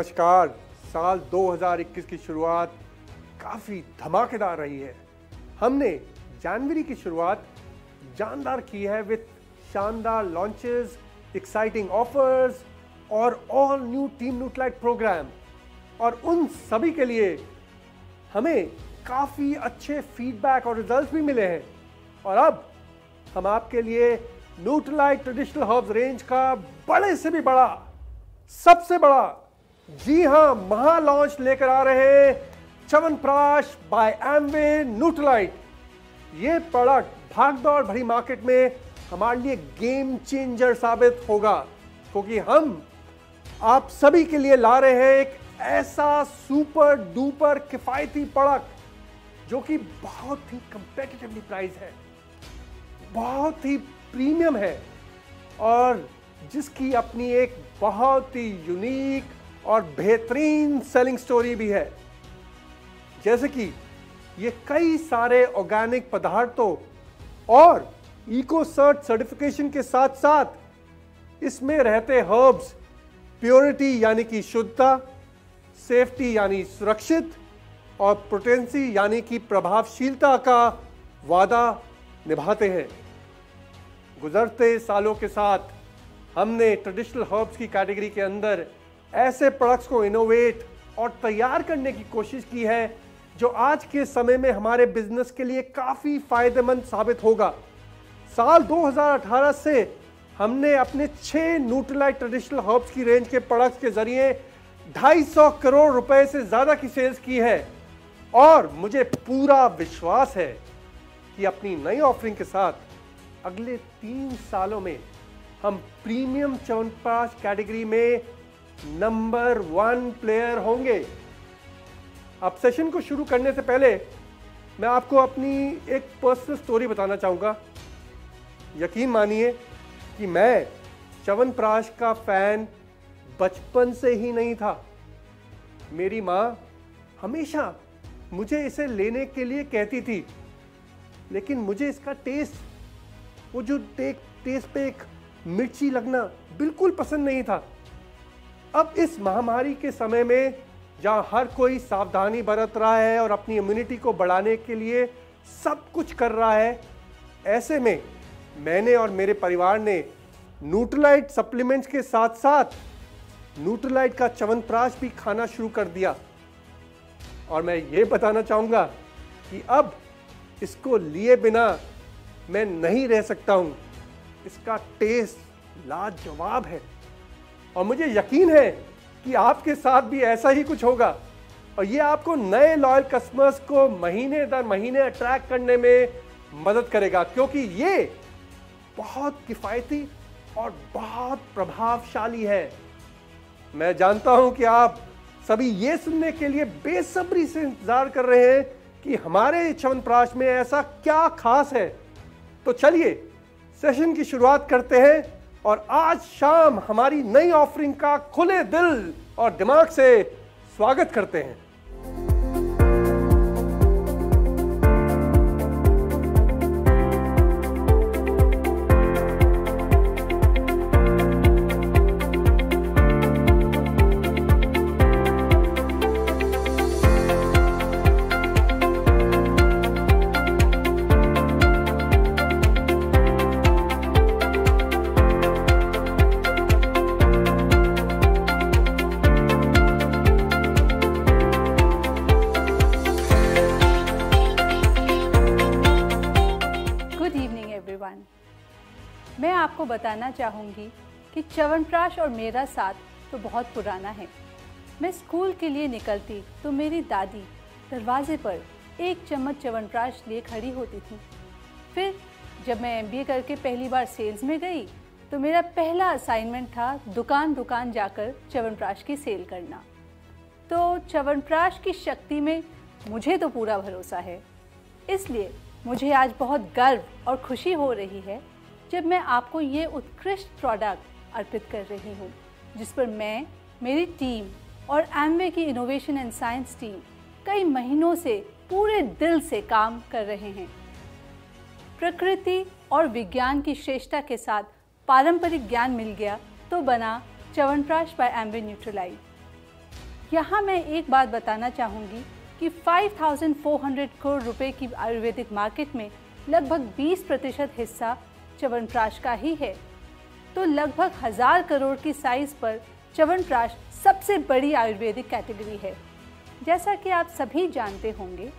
नमस्कार। साल 2021 की शुरुआत काफ़ी धमाकेदार रही है। हमने जनवरी की शुरुआत जानदार की है विद शानदार लॉन्चेस, एक्साइटिंग ऑफर्स और ऑल न्यू टीम न्यूट्रालाइट प्रोग्राम, और उन सभी के लिए हमें काफ़ी अच्छे फीडबैक और रिजल्ट्स भी मिले हैं। और अब हम आपके लिए न्यूट्रालाइट ट्रेडिशनल हर्ब्स रेंज का बड़े से भी बड़ा, सबसे बड़ा, जी हां, महा लॉन्च लेकर आ रहे हैं च्यवनप्राश बाय एमवे न्यूट्रालाइट। ये प्रोडक्ट भागदौड़ भरी मार्केट में हमारे लिए गेम चेंजर साबित होगा, क्योंकि हम आप सभी के लिए ला रहे हैं एक ऐसा सुपर डुपर किफायती प्रोडक्ट जो कि बहुत ही कंपेटिटिवली प्राइस है, बहुत ही प्रीमियम है और जिसकी अपनी एक बहुत ही यूनिक और बेहतरीन सेलिंग स्टोरी भी है। जैसे कि ये कई सारे ऑर्गेनिक पदार्थों और इकोसर्ट सर्टिफिकेशन के साथ साथ इसमें रहते हर्ब्स प्योरिटी यानी कि शुद्धता, सेफ्टी यानी सुरक्षित और पोटेंसी यानी कि प्रभावशीलता का वादा निभाते हैं। गुजरते सालों के साथ हमने ट्रेडिशनल हर्ब्स की कैटेगरी के अंदर ऐसे प्रोडक्ट्स को इनोवेट और तैयार करने की कोशिश की है जो आज के समय में हमारे बिजनेस के लिए काफ़ी फायदेमंद साबित होगा। साल 2018 से हमने अपने 6 न्यूट्रालाइट ट्रेडिशनल हर्ब्स की रेंज के प्रोडक्ट्स के जरिए 250 करोड़ रुपए से ज़्यादा की सेल्स की है और मुझे पूरा विश्वास है कि अपनी नई ऑफरिंग के साथ अगले 3 सालों में हम प्रीमियम च्यवनप्राश कैटेगरी में नंबर 1 प्लेयर होंगे। अब सेशन को शुरू करने से पहले मैं आपको अपनी एक पर्सनल स्टोरी बताना चाहूँगा। यकीन मानिए कि मैं च्यवनप्राश का फैन बचपन से ही नहीं था। मेरी माँ हमेशा मुझे इसे लेने के लिए कहती थी, लेकिन मुझे इसका टेस्ट, वो जो टेस्ट पे एक मिर्ची लगना बिल्कुल पसंद नहीं था। अब इस महामारी के समय में जहाँ हर कोई सावधानी बरत रहा है और अपनी इम्यूनिटी को बढ़ाने के लिए सब कुछ कर रहा है, ऐसे में मैंने और मेरे परिवार ने न्यूट्रालाइट सप्लीमेंट्स के साथ साथ न्यूट्रालाइट का च्यवनप्राश भी खाना शुरू कर दिया। और मैं ये बताना चाहूँगा कि अब इसको लिए बिना मैं नहीं रह सकता हूँ। इसका टेस्ट लाजवाब है और मुझे यकीन है कि आपके साथ भी ऐसा ही कुछ होगा और ये आपको नए लॉयल कस्टमर्स को महीने दर महीने अट्रैक्ट करने में मदद करेगा, क्योंकि ये बहुत किफ़ायती और बहुत प्रभावशाली है। मैं जानता हूं कि आप सभी ये सुनने के लिए बेसब्री से इंतजार कर रहे हैं कि हमारे च्यवनप्राश में ऐसा क्या खास है। तो चलिए सेशन की शुरुआत करते हैं और आज शाम हमारी नई ऑफरिंग का खुले दिल और दिमाग से स्वागत करते हैं। मैं आपको बताना चाहूँगी कि च्यवनप्राश और मेरा साथ तो बहुत पुराना है। मैं स्कूल के लिए निकलती तो मेरी दादी दरवाजे पर 1 चम्मच च्यवनप्राश लिए खड़ी होती थी। फिर जब मैं MBA करके पहली बार सेल्स में गई तो मेरा पहला असाइनमेंट था दुकान दुकान जाकर च्यवनप्राश की सेल करना। तो च्यवनप्राश की शक्ति में मुझे तो पूरा भरोसा है, इसलिए मुझे आज बहुत गर्व और खुशी हो रही है जब मैं आपको ये उत्कृष्ट प्रोडक्ट अर्पित कर रही हूँ, जिस पर मैं, मेरी टीम और एमवे की इनोवेशन एंड साइंस टीम कई महीनों से पूरे दिल से काम कर रहे हैं। प्रकृति और विज्ञान की श्रेष्ठता के साथ पारंपरिक ज्ञान मिल गया तो बना च्यवनप्राश बाय एमवे न्यूट्रालाइट। यहाँ मैं एक बात बताना चाहूँगी कि 5,400 करोड़ रुपए की आयुर्वेदिक मार्केट में लगभग 20% हिस्सा च्यवनप्राश का ही है। तो लगभग 1000 करोड़ की साइज पर च्यवनप्राश सबसे बड़ी आयुर्वेदिक कैटेगरी है। जैसा कि आप सभी जानते होंगे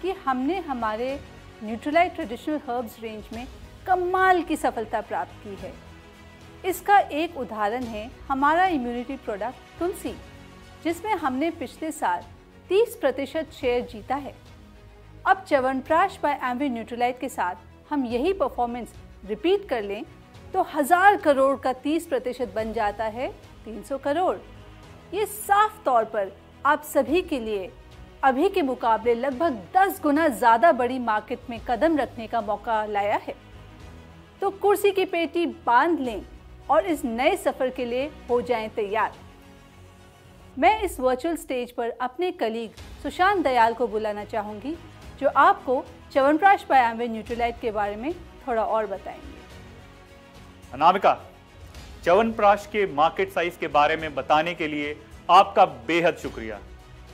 कि हमने हमारे न्यूट्रीलाइट ट्रेडिशनल हर्ब्स रेंज में कमाल की सफलता प्राप्त की है। इसका एक उदाहरण है हमारा इम्यूनिटी प्रोडक्ट तुलसी, जिसमें हमने पिछले साल 30% शेयर जीता है। अब च्यवनप्राश बाय एमवे न्यूट्रीलाइट के साथ हम यही परफॉर्मेंस रिपीट कर लें तो 1000 करोड़ का 30% बन जाता है 300 करोड़। ये साफ तौर पर आप सभी के लिए अभी के मुकाबले लगभग 10 गुना ज़्यादा बड़ी मार्केट में कदम रखने का मौका लाया है। तो कुर्सी की पेटी बांध लें और इस नए सफ़र के लिए हो जाएं तैयार। मैं इस वर्चुअल स्टेज पर अपने कलीग सुशांत दयाल को बुलाना चाहूँगी, जो आपको च्यवनप्राश बाय एमवे न्यूट्रीलाइट के बारे में थोड़ा और बताएंगे। अनामिका, च्यवनप्राश के मार्केट साइज के बारे में बताने के लिए आपका बेहद शुक्रिया।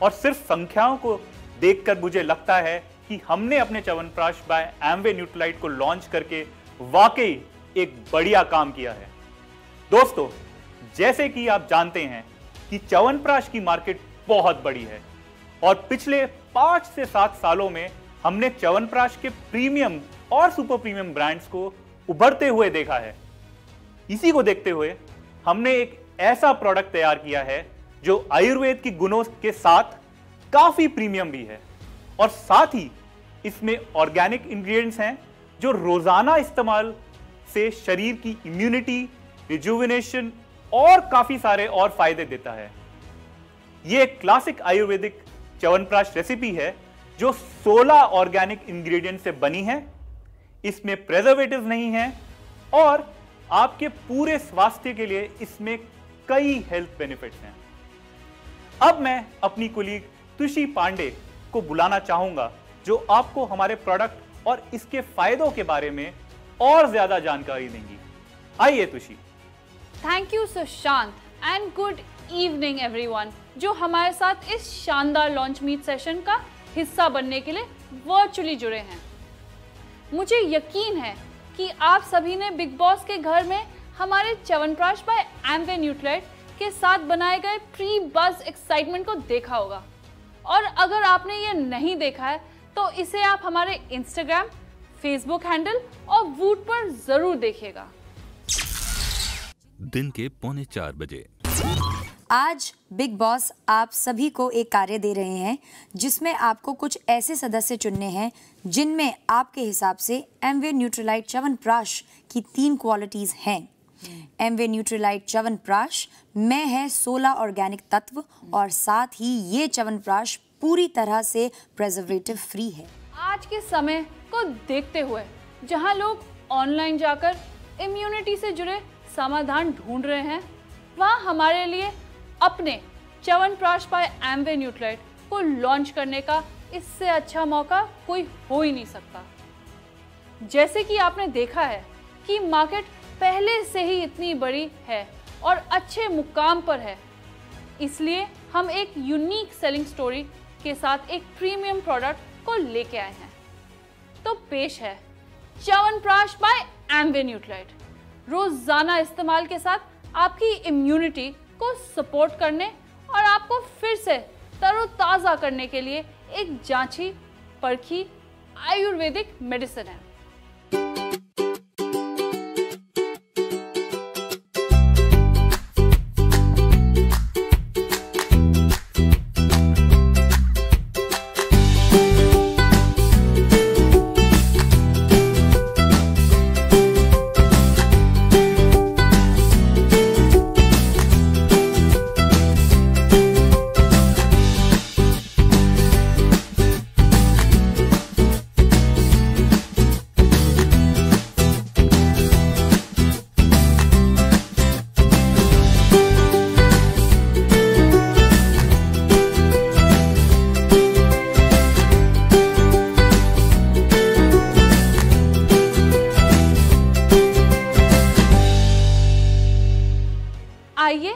और सिर्फ संख्याओं को देखकर मुझे लगता है कि हमने अपने च्यवनप्राश बाय एमवे न्यूट्रीलाइट को लॉन्च करके वाकई एक बढ़िया काम किया है। दोस्तों, जैसे कि आप जानते हैं कि च्यवनप्राश की मार्केट बहुत बड़ी है और पिछले 5 से 7 सालों में हमने च्यवनप्राश के प्रीमियम और सुपर प्रीमियम ब्रांड्स को उभरते हुए देखा है। इसी को देखते हुए हमने एक ऐसा प्रोडक्ट तैयार किया है जो आयुर्वेद की गुणों के साथ काफी प्रीमियम भी है और साथ ही इसमें ऑर्गेनिक इंग्रेडिएंट्स हैं जो रोजाना इस्तेमाल से शरीर की इम्यूनिटी, रिजुविनेशन और काफी सारे और फायदे देता है। यह एक क्लासिक आयुर्वेदिक च्यवनप्राश रेसिपी है जो 16 ऑर्गेनिक इंग्रेडिएंट से बनी है। इसमें प्रिजर्वेटिव्स नहीं है और आपके पूरे स्वास्थ्य के लिए इसमें कई हेल्थ बेनिफिट्स हैं। अब मैं अपनी कुलीग तुषी पांडे को बुलाना चाहूंगा, जो आपको हमारे प्रोडक्ट और इसके फायदों के बारे में और ज्यादा जानकारी देंगी। आइए Tushi. Thank you Sushant and good evening everyone, जो हमारे साथ इस शानदार लॉन्च मीट सेशन का हिस्सा बनने के लिए वर्चुअली जुड़े हैं। मुझे यकीन है कि आप सभी ने बिग बॉस के घर में हमारे च्यवनप्राश बाय एमवे न्यूट्रीलाइट के साथ बनाए गए प्री बस एक्साइटमेंट को देखा होगा, और अगर आपने ये नहीं देखा है तो इसे आप हमारे इंस्टाग्राम, फेसबुक हैंडल और वूट पर जरूर देखिएगा। दिन के 3:45 बजे आज बिग बॉस आप सभी को एक कार्य दे रहे हैं जिसमें आपको कुछ ऐसे सदस्य चुनने हैं जिनमें आपके हिसाब से एमवे न्यूट्रीलाइट च्यवनप्राश की 3 क्वालिटीज हैं। एमवे न्यूट्रीलाइट च्यवनप्राश में है 16 ऑर्गेनिक तत्व और साथ ही ये च्यवनप्राश पूरी तरह से प्रिजर्वेटिव फ्री है। आज के समय को देखते हुए जहां लोग ऑनलाइन जाकर इम्यूनिटी से जुड़े समाधान ढूंढ रहे हैं, वहां हमारे लिए अपने च्यवनप्राश बाय एमवे न्यूट्रीलाइट को लॉन्च करने का इससे अच्छा मौका कोई हो ही नहीं सकता। जैसे कि आपने देखा है कि मार्केट पहले से ही इतनी बड़ी है और अच्छे मुकाम पर है, इसलिए हम एक यूनिक सेलिंग स्टोरी के साथ एक प्रीमियम प्रोडक्ट को लेके आए हैं। तो पेश है च्यवनप्राश बाय एमवे न्यूट्रीलाइट, रोजाना इस्तेमाल के साथ आपकी इम्यूनिटी को सपोर्ट करने और आपको फिर से तरोताज़ा करने के लिए एक जांची परखी आयुर्वेदिक मेडिसिन है। आइए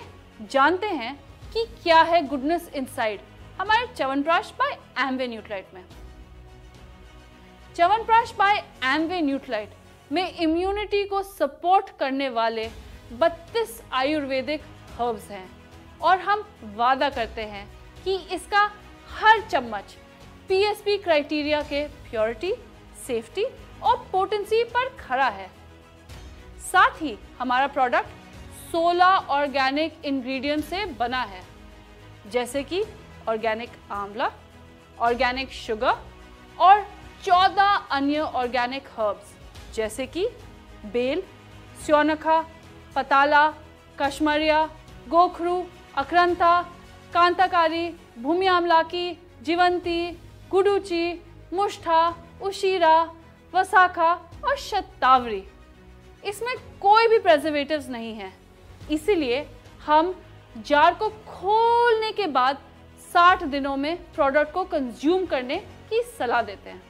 जानते हैं कि क्या है गुडनेस इनसाइड हमारे च्यवनप्राश बाय एमवे न्यूट्राइट में। च्यवनप्राश बाय एमवे न्यूट्राइट में इम्यूनिटी को सपोर्ट करने वाले 32 आयुर्वेदिक हर्ब्स हैं और हम वादा करते हैं कि इसका हर चम्मच पीएसपी क्राइटेरिया के प्योरिटी, सेफ्टी और पोटेंसी पर खरा है। साथ ही हमारा प्रोडक्ट 16 ऑर्गेनिक इंग्रेडिएंट से बना है, जैसे कि ऑर्गेनिक आंवला, ऑर्गेनिक शुगर और 14 अन्य ऑर्गेनिक हर्ब्स जैसे कि बेल, स्योनखा, पताला, कश्मरिया, गोखरू, अक्रांता, कांताकारी, भूमि आमलाकी, जीवंती, गुडुची, मुष्ठा, उशीरा, वसाखा और शतावरी। इसमें कोई भी प्रिजर्वेटिव्स नहीं है, इसीलिए हम जार को खोलने के बाद 60 दिनों में प्रोडक्ट को कंज्यूम करने की सलाह देते हैं।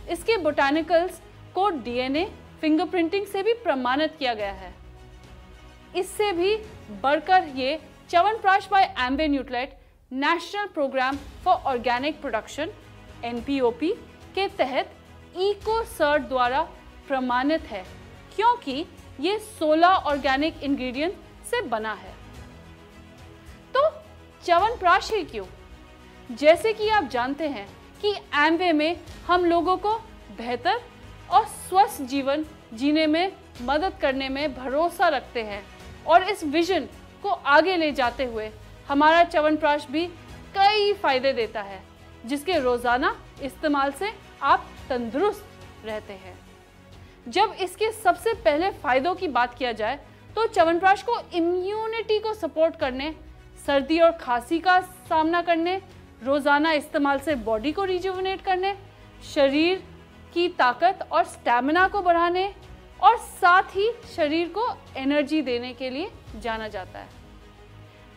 इसके बोटानिकल्स को डीएनए फिंगरप्रिंटिंग से भी प्रमाणित किया गया है। इससे भी बढ़कर ये chyawanprash by Amway Nutrilite national programme for organic production (NPOP) के तहत इकोसर्ट द्वारा प्रमाणित है, क्योंकि ये 16 ऑर्गेनिक इंग्रेडिएंट से बना है। तो च्यवनप्राश ही क्यों? जैसे कि आप जानते हैं कि एमवे में हम लोगों को बेहतर और स्वस्थ जीवन जीने में मदद करने में भरोसा रखते हैं और इस विजन को आगे ले जाते हुए हमारा च्यवनप्राश भी कई फायदे देता है, जिसके रोजाना इस्तेमाल से आप तंदुरुस्त रहते हैं। जब इसके सबसे पहले फायदों की बात किया जाए तो च्यवनप्राश को इम्यूनिटी को सपोर्ट करने, सर्दी और खांसी का सामना करने, रोजाना इस्तेमाल से बॉडी को रिजुविनेट करने, शरीर की ताकत और स्टैमिना को बढ़ाने और साथ ही शरीर को एनर्जी देने के लिए जाना जाता है।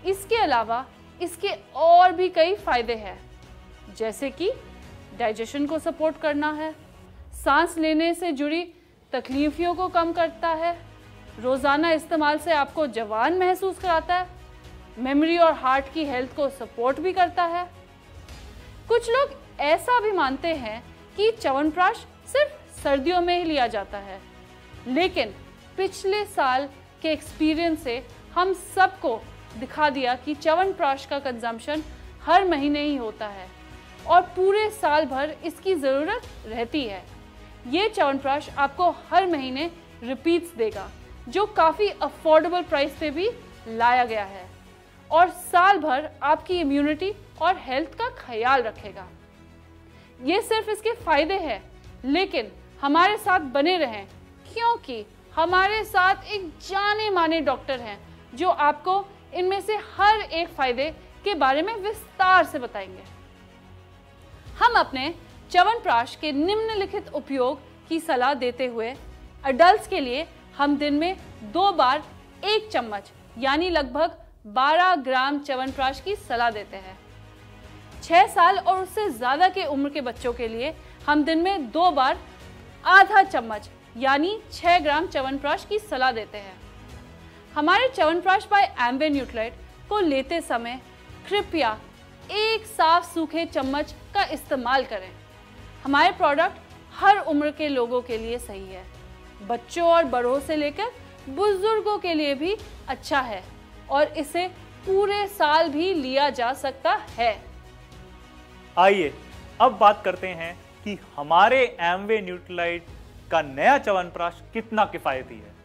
इसके अलावा इसके और भी कई फायदे हैं, जैसे कि डाइजेशन को सपोर्ट करना है, सांस लेने से जुड़ी तकलीफों को कम करता है, रोज़ाना इस्तेमाल से आपको जवान महसूस कराता है, मेमोरी और हार्ट की हेल्थ को सपोर्ट भी करता है। कुछ लोग ऐसा भी मानते हैं कि च्यवनप्राश सिर्फ सर्दियों में ही लिया जाता है, लेकिन पिछले साल के एक्सपीरियंस से हम सबको दिखा दिया कि च्यवनप्राश का कंजम्पशन हर महीने ही होता है और पूरे साल भर इसकी ज़रूरत रहती है। ये च्यवनप्राश आपको हर महीने रिपीट्स देगा, जो काफ़ी अफोर्डेबल प्राइस पे भी लाया गया है और साल भर आपकी इम्यूनिटी और हेल्थ का ख्याल रखेगा। ये सिर्फ इसके फायदे हैं, लेकिन हमारे साथ बने रहें, क्योंकि हमारे साथ एक जाने माने डॉक्टर हैं जो आपको इनमें से हर एक फायदे के बारे में विस्तार से बताएंगे। हम अपने च्यवनप्राश के निम्नलिखित उपयोग की सलाह देते हुए अडल्ट्स के लिए हम दिन में 2 बार 1 चम्मच यानी लगभग 12 ग्राम च्यवनप्राश की सलाह देते हैं। 6 साल और उससे ज़्यादा के उम्र के बच्चों के लिए हम दिन में 2 बार आधा चम्मच यानी 6 ग्राम च्यवनप्राश की सलाह देते हैं। हमारे च्यवनप्राश बाय एमवे न्यूट्राइट को लेते समय कृपया एक साफ सूखे चम्मच का इस्तेमाल करें। हमारे प्रोडक्ट हर उम्र के लोगों के लिए सही है, बच्चों और बड़ों से लेकर बुजुर्गों के लिए भी अच्छा है और इसे पूरे साल भी लिया जा सकता है। आइए अब बात करते हैं कि हमारे एमवे न्यूट्रालाइट का नया च्यवनप्राश कितना किफायती है।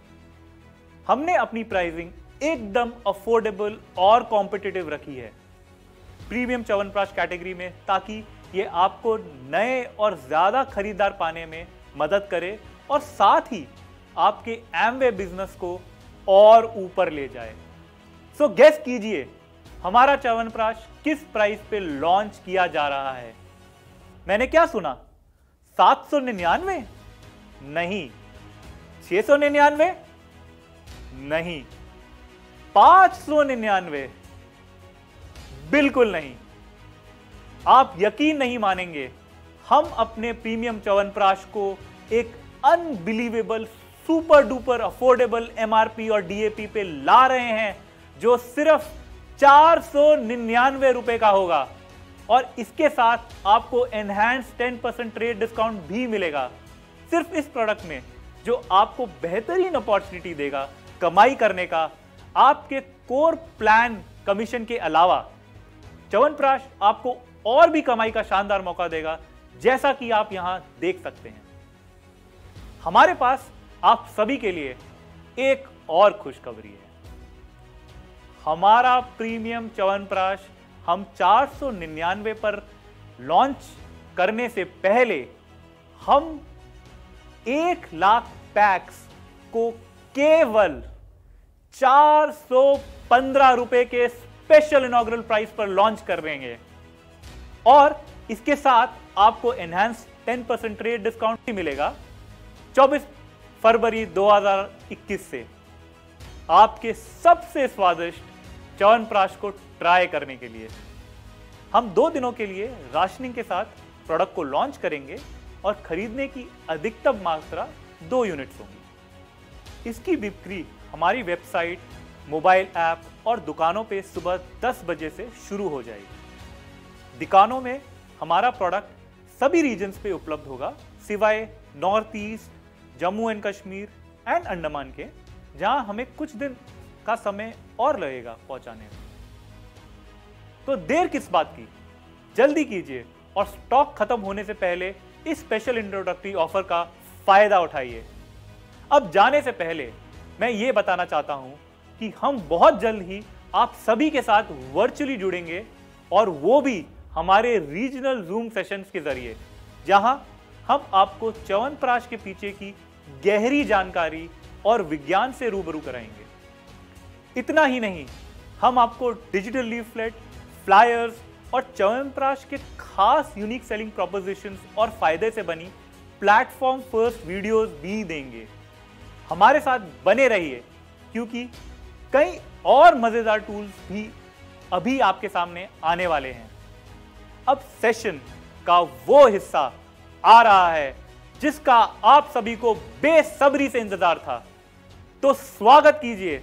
हमने अपनी प्राइसिंग एकदम अफोर्डेबल और कॉम्पिटिटिव रखी है प्रीमियम च्यवनप्राश कैटेगरी में, ताकि ये आपको नए और ज्यादा खरीदार पाने में मदद करे और साथ ही आपके एमवे बिजनेस को और ऊपर ले जाए। सो गेस कीजिए हमारा च्यवनप्राश किस प्राइस पे लॉन्च किया जा रहा है। मैंने क्या सुना? 799? नहीं। 699? नहीं। 599? बिल्कुल नहीं। आप यकीन नहीं मानेंगे, हम अपने प्रीमियम च्यवनप्राश को एक unbelievable super duper affordable MRP और डीएपी पे ला रहे हैं, जो सिर्फ ₹499 का होगा और इसके साथ आपको एनहांस 10% ट्रेड डिस्काउंट भी मिलेगा सिर्फ इस प्रोडक्ट में, जो आपको बेहतरीन अपॉर्चुनिटी देगा कमाई करने का। आपके कोर प्लान कमीशन के अलावा च्यवनप्राश आपको और भी कमाई का शानदार मौका देगा, जैसा कि आप यहां देख सकते हैं। हमारे पास आप सभी के लिए एक और खुशखबरी है। हमारा प्रीमियम च्यवनप्राश हम 499 पर लॉन्च करने से पहले हम 1,00,000 पैक्स को केवल ₹415 के स्पेशल इनॉग्रल प्राइस पर लॉन्च कर देंगे और इसके साथ आपको एनहांस 10% ट्रेड डिस्काउंट भी मिलेगा 24 फरवरी 2021 से आपके सबसे स्वादिष्ट च्यवनप्राश को ट्राई करने के लिए। हम 2 दिनों के लिए राशनिंग के साथ प्रोडक्ट को लॉन्च करेंगे और खरीदने की अधिकतम मात्रा 2 यूनिट्स होंगी। इसकी बिक्री हमारी वेबसाइट, मोबाइल ऐप और दुकानों पे सुबह 10 बजे से शुरू हो जाएगी। दुकानों में हमारा प्रोडक्ट सभी रीजन्स पे उपलब्ध होगा सिवाय north east, Jammu and Kashmir and Andaman के, जहां हमें कुछ दिन का समय और लगेगा पहुंचाने में। तो देर किस बात की, जल्दी कीजिए और स्टॉक खत्म होने से पहले इस स्पेशल इंट्रोडक्टरी ऑफर का फायदा उठाइए। अब जाने से पहले मैं ये बताना चाहता हूं कि हम बहुत जल्द ही आप सभी के साथ वर्चुअली जुड़ेंगे और वो भी हमारे रीजनल जूम सेशंस के जरिए, जहां हम आपको च्यवनप्राश के पीछे की गहरी जानकारी और विज्ञान से रूबरू कराएंगे। इतना ही नहीं, हम आपको डिजिटल लीफलेट, फ्लायर्स और च्यवनप्राश के खास यूनिक सेलिंग प्रोपोजिशंस और फायदे से बनी प्लेटफॉर्म फर्स्ट वीडियोस भी देंगे। हमारे साथ बने रहिए क्योंकि कई और मजेदार टूल्स भी अभी आपके सामने आने वाले हैं। अब सेशन का वो हिस्सा आ रहा है जिसका आप सभी को बेसब्री से इंतजार था। तो स्वागत कीजिए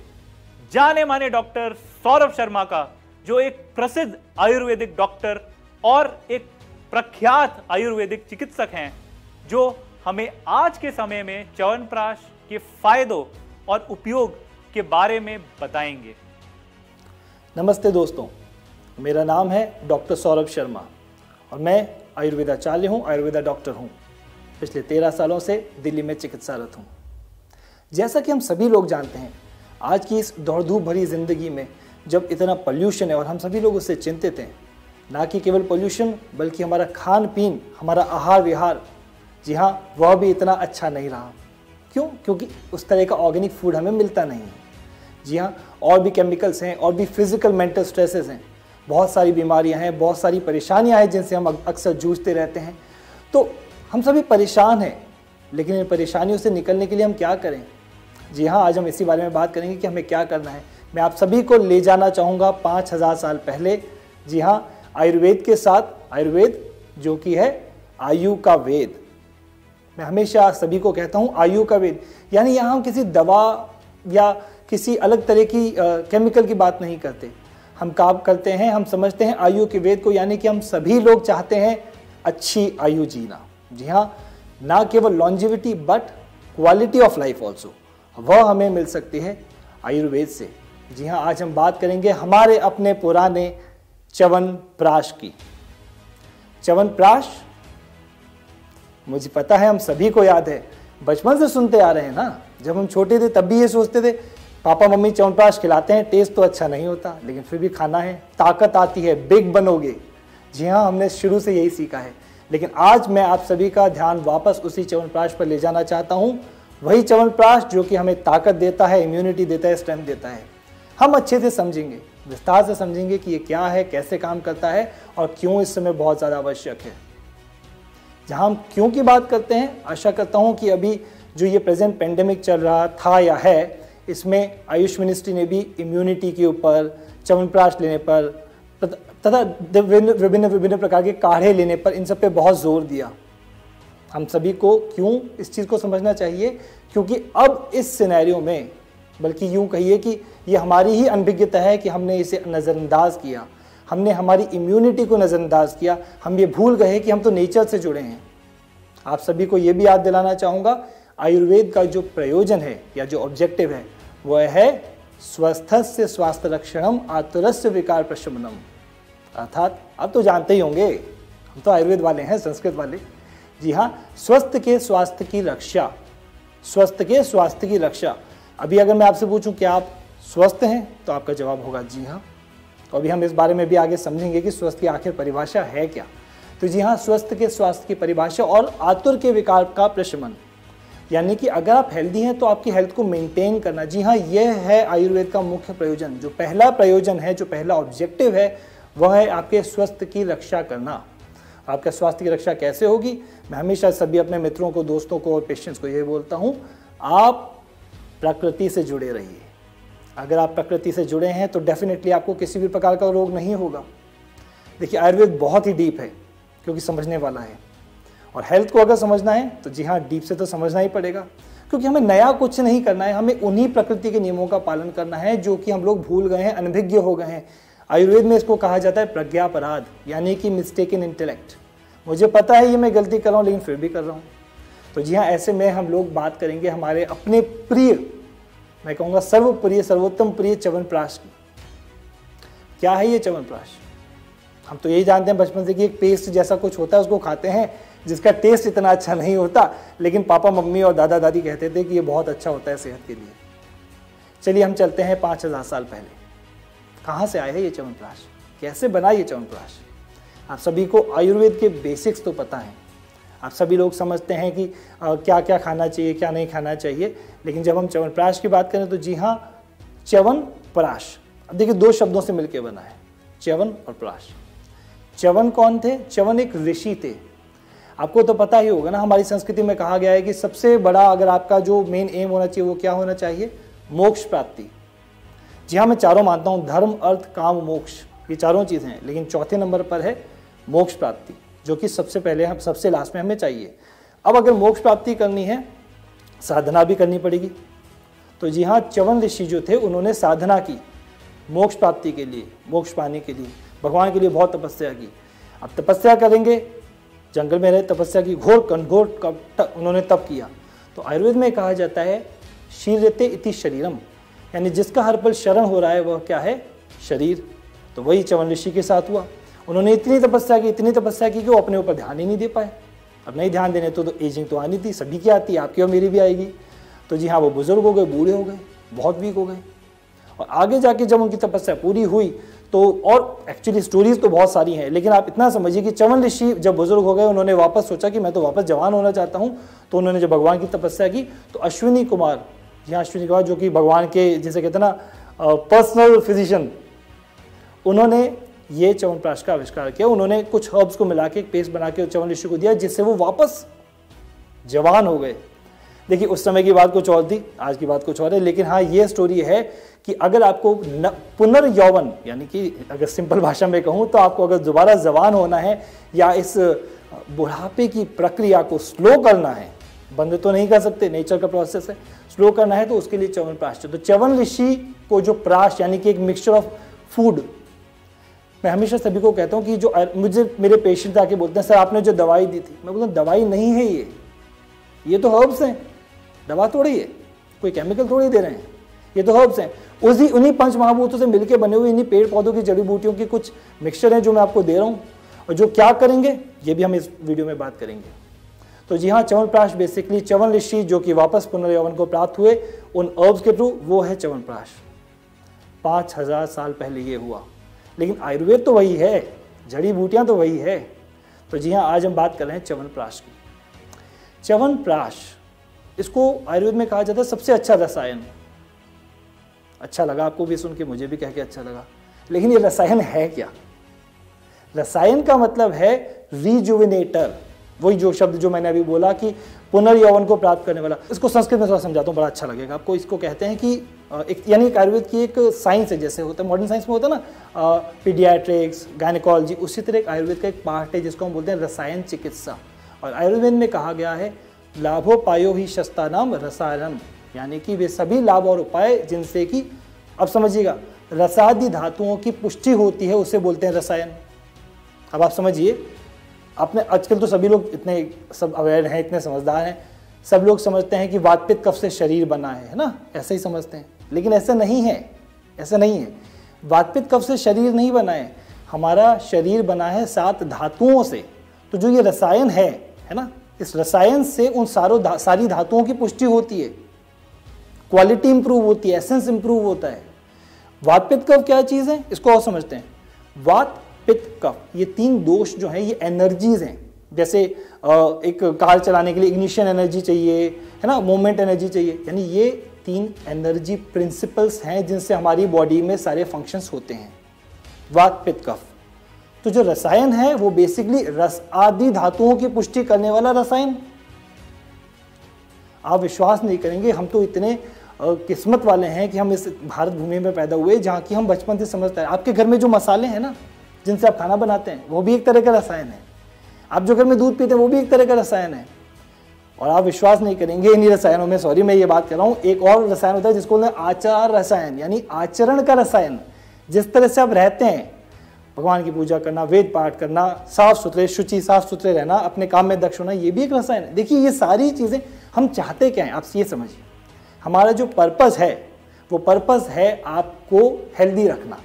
जाने माने डॉक्टर सौरभ शर्मा का, जो एक प्रसिद्ध आयुर्वेदिक डॉक्टर और एक प्रख्यात आयुर्वेदिक चिकित्सक हैं, जो हमें आज के समय में च्यवनप्राश के फायदों और उपयोग के बारे में बताएंगे। नमस्ते दोस्तों, मेरा नाम है डॉक्टर सौरभ शर्मा और मैं आयुर्वेदाचार्य हूँ, आयुर्वेदा डॉक्टर हूँ। पिछले 13 सालों से दिल्ली में चिकित्सारत हूँ। जैसा कि हम सभी लोग जानते हैं, आज की इस दौड़-धूप भरी ज़िंदगी में जब इतना पोल्यूशन है और हम सभी लोग उससे चिंतित हैं, ना कि केवल पोल्यूशन बल्कि हमारा खान पीन, हमारा आहार विहार, जी हाँ, वह भी इतना अच्छा नहीं रहा। क्यों? क्योंकि उस तरह का ऑर्गेनिक फूड हमें मिलता नहीं है। जी हाँ, और भी केमिकल्स हैं और भी फिजिकल मेंटल स्ट्रेसेस हैं, बहुत सारी बीमारियां हैं, बहुत सारी परेशानियां हैं जिनसे हम अक्सर जूझते रहते हैं। तो हम सभी परेशान हैं, लेकिन इन परेशानियों से निकलने के लिए हम क्या करें? जी हाँ, आज हम इसी बारे में बात करेंगे कि हमें क्या करना है। मैं आप सभी को ले जाना चाहूँगा 5000 साल पहले। जी हाँ, आयुर्वेद के साथ, आयुर्वेद जो कि है आयु का वेद। मैं हमेशा सभी को कहता हूँ आयु का वेद, यानी यहाँ हम किसी दवा या किसी अलग तरह की केमिकल की बात नहीं करते। हम काम करते हैं, हम समझते हैं आयु के वेद को, यानी कि हम सभी लोग चाहते हैं अच्छी आयु जीना। जी हाँ, ना केवल longevity but quality of life also, वह हमें मिल सकती है आयुर्वेद से। जी हाँ, आज हम बात करेंगे हमारे अपने पुराने च्यवनप्राश की। च्यवनप्राश, मुझे पता है हम सभी को याद है, बचपन से सुनते आ रहे हैं ना। जब हम छोटे थे तब भी ये सोचते थे पापा मम्मी च्यवनप्राश खिलाते हैं, टेस्ट तो अच्छा नहीं होता लेकिन फिर भी खाना है, ताकत आती है, बिग बनोगे। जी हाँ, हमने शुरू से यही सीखा है। लेकिन आज मैं आप सभी का ध्यान वापस उसी च्यवनप्राश पर ले जाना चाहता हूँ। वही च्यवनप्राश जो कि हमें ताकत देता है, इम्यूनिटी देता है, स्ट्रेंथ देता है। हम अच्छे से समझेंगे, विस्तार से समझेंगे कि ये क्या है, कैसे काम करता है और क्यों इस समय बहुत ज़्यादा आवश्यक है। जहाँ हम क्यों की बात करते हैं, आशा करता हूँ कि अभी जो ये प्रेजेंट पेंडेमिक चल रहा था या है, इसमें आयुष मिनिस्ट्री ने भी इम्यूनिटी के ऊपर, च्यवनप्राश लेने पर तथा विभिन्न प्रकार के काढ़े लेने पर, इन सब पे बहुत जोर दिया। हम सभी को क्यों इस चीज़ को समझना चाहिए? क्योंकि अब इस सिनेरियो में बल्कि यूं कहिए कि ये हमारी ही अनभिज्ञता है कि हमने इसे नज़रअंदाज किया, हमने हमारी इम्यूनिटी को नज़रअंदाज किया, हम ये भूल गए कि हम तो नेचर से जुड़े हैं। आप सभी को ये भी याद दिलाना चाहूँगा, आयुर्वेद का जो प्रयोजन है या जो ऑब्जेक्टिव है वह है स्वस्थस्य स्वास्थ्य रक्षणम आतुरस्य विकार प्रशमनम। अर्थात आप तो जानते ही होंगे, हम तो आयुर्वेद वाले हैं, संस्कृत वाले। जी हाँ, स्वस्थ के स्वास्थ्य की रक्षा, स्वस्थ के स्वास्थ्य की रक्षा। अभी अगर मैं आपसे पूछूं कि आप स्वस्थ हैं तो आपका जवाब होगा जी हाँ। तो अभी हम इस बारे में भी आगे समझेंगे कि स्वस्थ की आखिर परिभाषा है क्या। तो जी हाँ, स्वस्थ के स्वास्थ्य की परिभाषा और आतुर के विकार का प्रशमन, यानी कि अगर आप हेल्दी हैं तो आपकी हेल्थ को मेंटेन करना। जी हाँ, यह है आयुर्वेद का मुख्य प्रयोजन। जो पहला प्रयोजन है, जो पहला ऑब्जेक्टिव है, वह है आपके स्वास्थ्य की रक्षा करना। आपका स्वास्थ्य की रक्षा कैसे होगी? मैं हमेशा सभी अपने मित्रों को, दोस्तों को और पेशेंट्स को ये बोलता हूँ, आप प्रकृति से जुड़े रहिए। अगर आप प्रकृति से जुड़े हैं तो डेफिनेटली आपको किसी भी प्रकार का रोग नहीं होगा। देखिए, आयुर्वेद बहुत ही डीप है क्योंकि समझने वाला है, और हेल्थ को अगर समझना है तो जी हाँ, डीप से तो समझना ही पड़ेगा, क्योंकि हमें नया कुछ नहीं करना है, हमें उन्हीं प्रकृति के नियमों का पालन करना है जो कि हम लोग भूल गए हैं, अनभिज्ञ हो गए हैं। आयुर्वेद में इसको कहा जाता है प्रज्ञापराध, यानी कि मिस्टेक इन इंटेलेक्ट। मुझे पता है ये मैं गलती कर रहा हूँ, लेकिन फिर भी कर रहा हूँ। तो जी हाँ, ऐसे में हम लोग बात करेंगे हमारे अपने प्रिय, मैं कहूँगा सर्वप्रिय, सर्वोत्तम प्रिय च्यवनप्राश की। क्या है ये च्यवनप्राश? हम तो यही जानते हैं बचपन से कि एक पेस्ट जैसा कुछ होता है, उसको खाते हैं, जिसका टेस्ट इतना अच्छा नहीं होता, लेकिन पापा मम्मी और दादा दादी कहते थे कि ये बहुत अच्छा होता है सेहत के लिए। चलिए हम चलते हैं 5000 साल पहले। कहाँ से आया है ये च्यवनप्राश? कैसे बना ये च्यवनप्राश? आप सभी को आयुर्वेद के बेसिक्स तो पता हैं, आप सभी लोग समझते हैं कि क्या क्या खाना चाहिए, क्या नहीं खाना चाहिए, लेकिन जब हम च्यवनप्राश की बात करें तो जी हाँ, च्यवनप्राश, अब देखिए 2 शब्दों से मिलकर बना है, च्यवन और प्राश। च्यवन कौन थे? च्यवन एक ऋषि थे। आपको तो पता ही होगा ना, हमारी संस्कृति में कहा गया है कि सबसे बड़ा अगर आपका जो मेन एम होना चाहिए वो क्या होना चाहिए? मोक्ष प्राप्ति। जी हाँ, मैं चारों मानता हूँ, धर्म, अर्थ, काम, मोक्ष, ये चारों चीज़ें हैं, लेकिन चौथे नंबर पर है मोक्ष प्राप्ति, जो कि सबसे पहले, हम सबसे लास्ट में हमें चाहिए। अब अगर मोक्ष प्राप्ति करनी है, साधना भी करनी पड़ेगी। तो जी हाँ, च्यवन ऋषि जो थे उन्होंने साधना की मोक्ष प्राप्ति के लिए, मोक्ष पाने के लिए, भगवान के लिए बहुत तपस्या की। अब तपस्या करेंगे, जंगल में रहे, तपस्या की, घोर कठोर उन्होंने तप किया। तो आयुर्वेद में कहा जाता है शीर्यते इति शरीरम, यानी जिसका हर पल शरण हो रहा है वह क्या है? शरीर। तो वही च्यवन ऋषि के साथ हुआ। उन्होंने इतनी तपस्या की कि वो अपने ऊपर ध्यान ही नहीं दे पाए। अब नहीं ध्यान देने तो एजिंग तो आनी थी, सभी की आती है, आपकी और मेरी भी आएगी। तो जी हाँ, वो बुजुर्ग हो गए, बूढ़े हो गए, बहुत वीक हो गए। और आगे जाके जब उनकी तपस्या पूरी हुई तो, और एक्चुअली स्टोरीज तो बहुत सारी हैं, लेकिन आप इतना समझिए कि च्यवन ऋषि जब बुजुर्ग हो गए, उन्होंने वापस सोचा कि मैं तो वापस जवान होना चाहता हूँ। तो उन्होंने जब भगवान की तपस्या की तो अश्विनी कुमार, यहाँ अश्विनी कुमार जो कि भगवान के जिसे कहते हैं ना पर्सनल फिजिशियन, उन्होंने ये च्यवनप्राश का आविष्कार किया। उन्होंने कुछ हर्ब्स को मिला के एक पेस्ट बना के च्यवन ऋषि को दिया, जिससे वो वापस जवान हो गए। देखिए, उस समय की बात कुछ और थी, आज की बात कुछ और है, लेकिन हाँ, ये स्टोरी है कि अगर आपको पुनर्यौवन, यानी कि अगर सिंपल भाषा में कहूँ तो आपको अगर दोबारा जवान होना है या इस बुढ़ापे की प्रक्रिया को स्लो करना है, बंद तो नहीं कर सकते, नेचर का प्रोसेस है, स्लो करना है, तो उसके लिए च्यवनप्राश चाहिए। तो च्यवन ऋषि को जो प्राश, यानी कि एक मिक्सचर ऑफ फूड, मैं हमेशा सभी को कहता हूँ कि जो मुझे मेरे पेशेंट आके बोलते हैं सर आपने जो दवाई दी थी, मैं बोलता हूँ दवाई नहीं है ये तो हर्ब्स हैं, दवा थोड़ी है, कोई केमिकल थोड़ी दे रहे हैं, ये तो हर्ब्स हैं, उन्हीं पंच महाभूतों से मिलकर बने हुए इन्हीं पेड़ पौधों की जड़ी बूटियों की कुछ मिक्सचर हैं जो मैं आपको दे रहा हूँ, और जो क्या करेंगे ये भी हम इस वीडियो में बात करेंगे। तो जी हाँ, च्यवनप्राश बेसिकली च्यवन ऋषि जो कि वापस पुनर्यौवन को प्राप्त हुए उन हर्ब्स के थ्रू, वो है च्यवनप्राश। 5000 साल पहले ये हुआ, लेकिन आयुर्वेद तो वही है, जड़ी बूटियाँ तो वही है। तो जी हाँ, आज हम बात कर रहे हैं च्यवनप्राश की। च्यवनप्राश, इसको आयुर्वेद में कहा जाता है सबसे अच्छा रसायन। अच्छा लगा आपको भी सुन के, मुझे भी कह के अच्छा लगा, लेकिन ये रसायन है क्या? रसायन का मतलब है रिजुविनेटर, वही जो शब्द जो मैंने अभी बोला कि पुनर्यौवन को प्राप्त करने वाला। इसको संस्कृत में थोड़ा समझाता हूँ, बड़ा अच्छा लगेगा आपको। इसको कहते हैं कि एक, यानी आयुर्वेद की एक साइंस है, जैसे होता है मॉडर्न साइंस में होता है ना पीडियाट्रिक्स, गायनेकोलॉजी, उसी तरह एक आयुर्वेद का एक पार्ट है जिसको हम बोलते हैं रसायन चिकित्सा। और आयुर्वेद में कहा गया है लाभोपायो ही शस्ता नाम रसायनम, यानी कि वे सभी लाभ और उपाय जिनसे कि, अब समझिएगा, रसादी धातुओं की पुष्टि होती है उसे बोलते हैं रसायन। अब आप समझिए, आपने आजकल तो सभी लोग इतने सब अवेयर हैं, इतने समझदार हैं, सब लोग समझते हैं कि वात पित्त कफ से शरीर बना है ना, ऐसे ही समझते हैं, लेकिन ऐसा नहीं है, ऐसा नहीं है। वात पित्त कफ से शरीर नहीं बना है, हमारा शरीर बना है 7 धातुओं से। तो जो ये रसायन है ना, इस रसायन से उन सारी धातुओं की पुष्टि होती है, क्वालिटी इंप्रूव होती है, एसेंस इंप्रूव होता है। वात पित्त कफ क्या चीज़ है, इसको और समझते हैं। वात पित्त कफ, ये 3 दोष जो हैं, ये एनर्जीज हैं। जैसे एक कार चलाने के लिए इग्निशन एनर्जी चाहिए, है ना, मूवमेंट एनर्जी चाहिए, यानी ये 3 एनर्जी प्रिंसिपल्स हैं जिनसे हमारी बॉडी में सारे फंक्शंस होते हैं। वात पित्त कफ। तो जो रसायन है वो बेसिकली रस आदि धातुओं की पुष्टि करने वाला रसायन। आप विश्वास नहीं करेंगे, हम तो इतने किस्मत वाले हैं कि हम इस भारत भूमि में पैदा हुए जहाँ की हम बचपन से समझते हैं। आपके घर में जो मसाले हैं ना, जिनसे आप खाना बनाते हैं, वो भी एक तरह का रसायन है। आप जो घर में दूध पीते हैं वो भी एक तरह का रसायन है। और आप विश्वास नहीं करेंगे, इन्हीं रसायनों में, सॉरी मैं ये बात कर रहा हूँ, एक और रसायन होता है जिसको बोलते हैं आचार रसायन, यानी आचरण का रसायन। जिस तरह से आप रहते हैं, भगवान की पूजा करना, वेद पाठ करना, साफ सुथरे, शुचि, साफ सुथरे रहना, अपने काम में दक्ष होना, ये भी एक रसायन है। देखिए ये सारी चीज़ें हम चाहते क्या हैं, आप ये समझिए। हमारा जो पर्पस है, वो पर्पस है आपको हेल्दी रखना।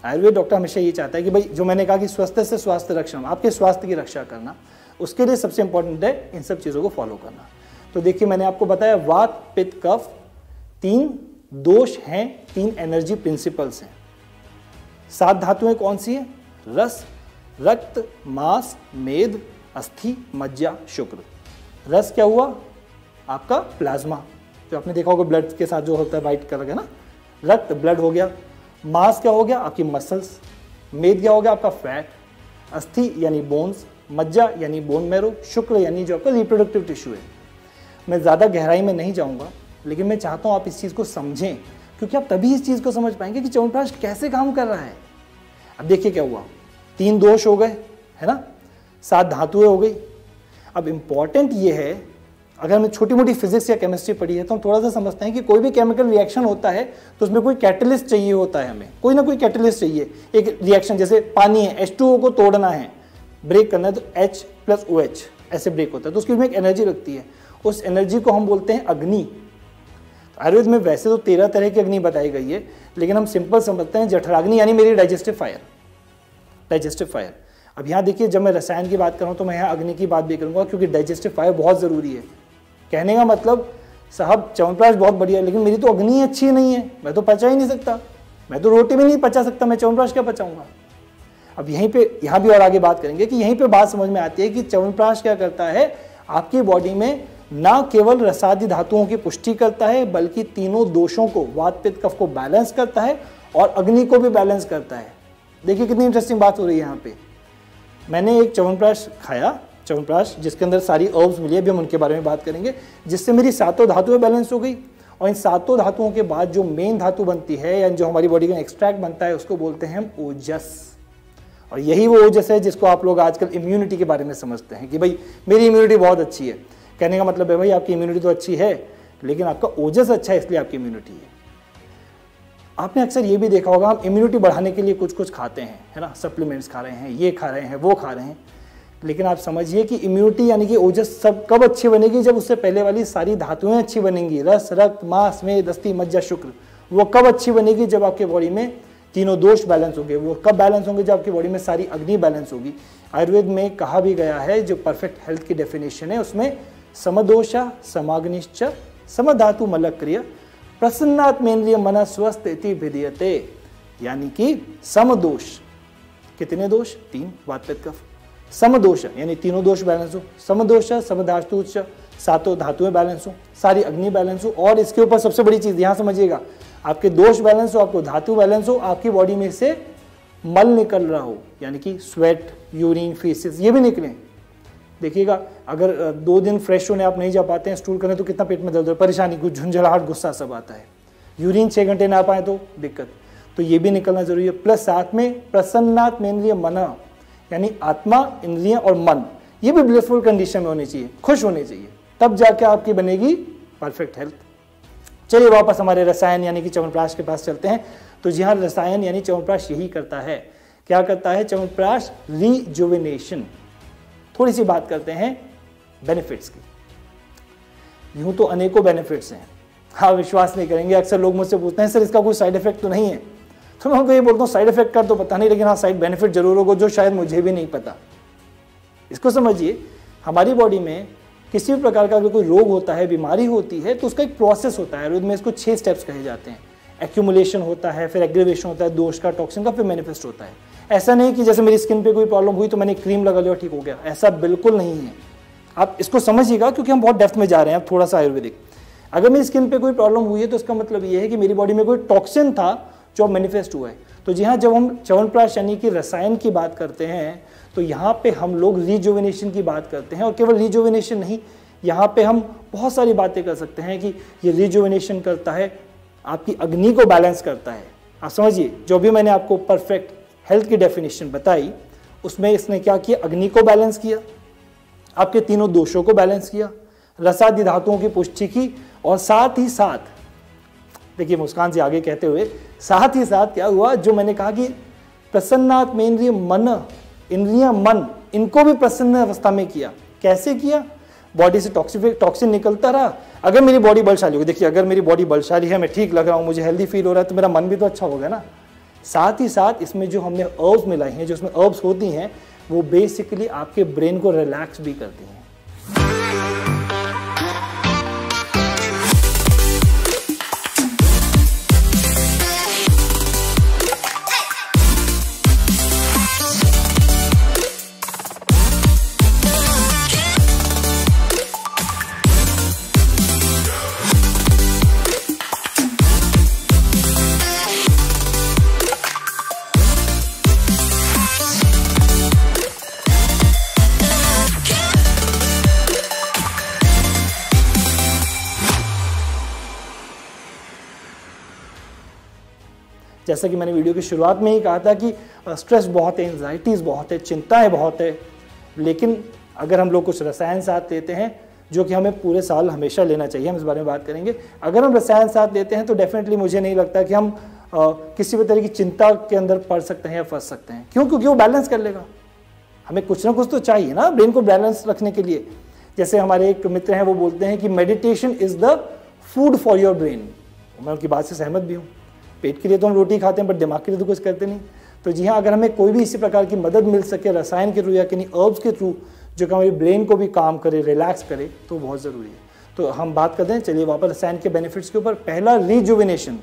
आयुर्वेद डॉक्टर हमेशा ये चाहता है कि भाई, जो मैंने कहा कि स्वस्थ से स्वास्थ्य रक्षण, आपके स्वास्थ्य की रक्षा करना, उसके लिए सबसे इंपॉर्टेंट है इन सब चीज़ों को फॉलो करना। तो देखिए मैंने आपको बताया, वात पित्त कफ 3 दोष हैं, 3 एनर्जी प्रिंसिपल्स हैं। 7 धातुएं कौन सी हैं? रस, रक्त, मांस, मेद, अस्थि, मज्जा, शुक्र। रस क्या हुआ? आपका प्लाज्मा, जो आपने देखा होगा ब्लड के साथ जो होता है व्हाइट कलर का ना, रक्त ब्लड हो गया। मांस क्या हो गया? आपकी मसल्स। मेद क्या हो गया? आपका फैट। अस्थि यानी बोन्स, मज्जा यानी बोन मैरो, शुक्र यानी जो आपका रिप्रोडक्टिव टिश्यू है। मैं ज़्यादा गहराई में नहीं जाऊँगा, लेकिन मैं चाहता हूँ आप इस चीज़ को समझें, क्योंकि आप तभी इस चीज़ को समझ पाएंगे कि च्यवनप्राश कैसे काम कर रहा है। अब देखिए क्या हुआ, 3 दोष हो गए, है ना, 7 धातुएं हो गई। अब इम्पॉर्टेंट ये है, अगर हमने छोटी मोटी फिजिक्स या केमिस्ट्री पढ़ी है तो हम थोड़ा सा समझते हैं कि कोई भी केमिकल रिएक्शन होता है तो उसमें कोई कैटलिस्ट चाहिए होता है, हमें कोई ना कोई कैटलिस्ट चाहिए। एक रिएक्शन, जैसे पानी है, H2O को तोड़ना है, ब्रेक करना है, तो H+OH ऐसे ब्रेक होता है, तो उसकी में एक एनर्जी लगती है, उस एनर्जी को हम बोलते हैं अग्नि। आयुर्वेद में वैसे तो 13 तरह की अग्नि बताई गई है, लेकिन हम सिंपल समझते हैं जठराग्नि, यानी मेरी डाइजेस्टिव फायर, डाइजेस्टिव फायर। अब यहाँ देखिए, जब मैं रसायन की बात करूँ तो मैं यहाँ अग्नि की बात भी करूँगा, क्योंकि डाइजेस्टिव फायर बहुत ज़रूरी है। कहने का मतलब, साहब च्यवनप्राश बहुत बढ़िया है, लेकिन मेरी तो अग्नि अच्छी नहीं है, मैं तो पचा ही नहीं सकता, मैं तो रोटी भी नहीं पचा सकता, मैं च्यवनप्राश क्या पचाऊंगा। अब यहीं पे, यहाँ भी और आगे बात करेंगे कि यहीं पे बात समझ में आती है कि च्यवनप्राश क्या करता है, आपकी बॉडी में ना केवल रसादी धातुओं की पुष्टि करता है, बल्कि तीनों दोषों को, वात पित्त कफ को बैलेंस करता है और अग्नि को भी बैलेंस करता है। देखिए कितनी इंटरेस्टिंग बात हो रही है यहाँ पे। मैंने एक च्यवनप्राश खाया, च्यवनप्राश जिसके अंदर सारी हर्ब्स मिली है, अभी हम उनके बारे में बात करेंगे, जिससे मेरी 7 धातुएं बैलेंस हो गई। और इन 7 धातुओं के बाद जो मेन धातु बनती है, या जो हमारी बॉडी का एक्सट्रैक्ट बनता है, उसको बोलते हैं हम ओजस। और यही वो ओजस है जिसको आप लोग आजकल इम्यूनिटी के बारे में समझते हैं कि भाई मेरी इम्यूनिटी बहुत अच्छी है। कहने का मतलब है भाई आपकी इम्यूनिटी तो अच्छी है, लेकिन आपका ओजस अच्छा है, इसलिए आपकी इम्यूनिटी है। आपने अक्सर ये भी देखा होगा, हम इम्यूनिटी बढ़ाने के लिए कुछ कुछ खाते हैं, है ना, सप्लीमेंट्स खा रहे हैं, ये खा रहे हैं, वो खा रहे हैं, लेकिन आप समझिए कि इम्यूनिटी यानी कि ओजस सब कब अच्छी बनेगी, जब उससे पहले वाली सारी धातुएं अच्छी बनेंगी। रस, रक्त, मांस, मेद, अस्थि, मज्जा, शुक्र, वो कब अच्छी बनेगी, जब आपके बॉडी में तीनों दोष बैलेंस होंगे। वो कब बैलेंस होंगे, जब आपकी बॉडी में सारी अग्नि बैलेंस होगी। आयुर्वेद में कहा भी गया है, जो परफेक्ट हेल्थ की डेफिनेशन है, उसमें समदोषा समाग्निश्च समधातु मलक्रिय प्रसन्नात्मेन्द्रिय मन स्वस्थ इति विधीयते, यानी कि समदोष। कितने दोष? 3, वात पित्त कफ। समदोष यानी तीनों दोष बैलेंस हो, समदोष समधातु, 7 धातुएं बैलेंस हो, सारी अग्नि बैलेंस हो, और इसके ऊपर सबसे बड़ी चीज यहां समझिएगा, आपके दोष बैलेंस हो, आपको धातु बैलेंस हो, आपकी बॉडी में से मल निकल रहा हो, यानी कि स्वेट, यूरिन, फीसेस, ये भी निकले। देखिएगा, अगर 2 दिन फ्रेश होने आप नहीं जा पाते हैं, स्टूल करने, तो कितना पेट में दर्द हो, परेशानी, कुछ झुंझलाहट, गुस्सा सब आता है। यूरिन 6 घंटे ना पाए तो दिक्कत, तो ये भी निकलना जरूरी है। प्लस साथ में प्रसन्नात्मेन्द्रिय मन, यानी आत्मा, इंद्रियां और मन, ये भी ब्लिसफुल कंडीशन में होनी चाहिए, खुश होने चाहिए, तब जाके आपकी बनेगी परफेक्ट हेल्थ। चलिए वापस हमारे रसायन यानी कि च्यवनप्राश के पास चलते हैं। तो जी हाँ, रसायन यानी च्यवनप्राश यही करता है। क्या करता है च्यवनप्राश? रिजुविनेशन। थोड़ी सी बात करते हैं बेनिफिट्स की। यूं तो अनेकों बेनिफिट्स हैं, आप विश्वास नहीं करेंगे। अक्सर लोग मुझसे पूछते हैं सर इसका कोई साइड इफेक्ट तो नहीं है? तो मैं उनको ये बोलता हूँ साइड इफेक्ट का तो पता नहीं, लेकिन हाँ साइड बेनिफिट जरूर होगा जो शायद मुझे भी नहीं पता। इसको समझिए, हमारी बॉडी में किसी भी प्रकार का अगर कोई रोग होता है, बीमारी होती है, तो उसका एक प्रोसेस होता है। आयुर्वेद में इसको 6 स्टेप्स कहे जाते हैं। एक्यूमुलेशन होता है, फिर एग्रीवेशन होता है, दोष का, टॉक्सिन का, फिर मैनिफेस्ट होता है। ऐसा नहीं कि जैसे मेरी स्किन पे कोई प्रॉब्लम हुई तो मैंने क्रीम लगा लिया ठीक हो गया, ऐसा बिल्कुल नहीं है। आप इसको समझिएगा क्योंकि हम बहुत डेप्थ में जा रहे हैं अब थोड़ा सा आयुर्वेदिक। अगर मेरी स्किन पे कोई प्रॉब्लम हुई है तो इसका मतलब ये है कि मेरी बॉडी में कोई टॉक्सिन था जो अब मैनिफेस्ट हुआ है। तो जी हाँ, जब हम च्यवनप्राश यानी कि रसायन की बात करते हैं तो यहाँ पे हम लोग रिजुविनेशन की बात करते हैं। और केवल रिजुविनेशन नहीं, यहाँ पे हम बहुत सारी बातें कर सकते हैं कि ये रिजुविनेशन करता है, आपकी अग्नि को बैलेंस करता है। आप समझिए, जो भी मैंने आपको परफेक्ट हेल्थ की डेफिनेशन बताई उसमें इसने क्या किया? अग्नि को बैलेंस किया, आपके तीनों दोषों को बैलेंस किया, रसादि धातुओं की पुष्टि की, और साथ ही साथ देखिए मुस्कान से आगे कहते हुए, साथ ही साथ क्या हुआ? जो मैंने कहा कि प्रसन्नात्मेन्द्रिय मन, इंद्रियां, मन, इनको भी प्रसन्न अवस्था में किया। कैसे किया? बॉडी से टॉक्सिन निकलता रहा। अगर मेरी बॉडी बलशाली होगी, देखिए अगर मेरी बॉडी बलशाली है, मैं ठीक लग रहा हूँ, मुझे हेल्दी फील हो रहा है, तो मेरा मन भी तो अच्छा होगा ना। साथ ही साथ इसमें जो हमने अर्ब्स मिलाई हैं, जो इसमें अर्ब्स होती हैं, वो बेसिकली आपके ब्रेन को रिलैक्स भी करती हैं। जैसा कि मैंने वीडियो की शुरुआत में ही कहा था कि स्ट्रेस बहुत है, एंजाइटीज़ बहुत है, चिंताएं बहुत है, लेकिन अगर हम लोग कुछ रसायन साथ लेते हैं जो कि हमें पूरे साल हमेशा लेना चाहिए, हम इस बारे में बात करेंगे। अगर हम रसायन साथ लेते हैं तो डेफिनेटली मुझे नहीं लगता कि हम किसी भी तरह की चिंता के अंदर पड़ सकते हैं या फंस सकते हैं। क्यों? क्योंकि वो बैलेंस कर लेगा। हमें कुछ ना कुछ तो चाहिए ना ब्रेन को बैलेंस रखने के लिए। जैसे हमारे एक मित्र हैं, वो बोलते हैं कि meditation is the food for your brain. मैं उनकी बात से सहमत भी हूँ। पेट के लिए तो हम रोटी खाते हैं, बट दिमाग के लिए तो कुछ करते नहीं। तो जी हाँ, अगर हमें कोई भी इसी प्रकार की मदद मिल सके रसायन के थ्रू या किन्हीं अर्ब्स के थ्रू, जो कि हमारी ब्रेन को भी काम करे, रिलैक्स करे, तो बहुत ज़रूरी है। तो हम बात करते हैं, चलिए वापस रसायन के बेनिफिट्स के ऊपर। पहला, रिजुविनेशन,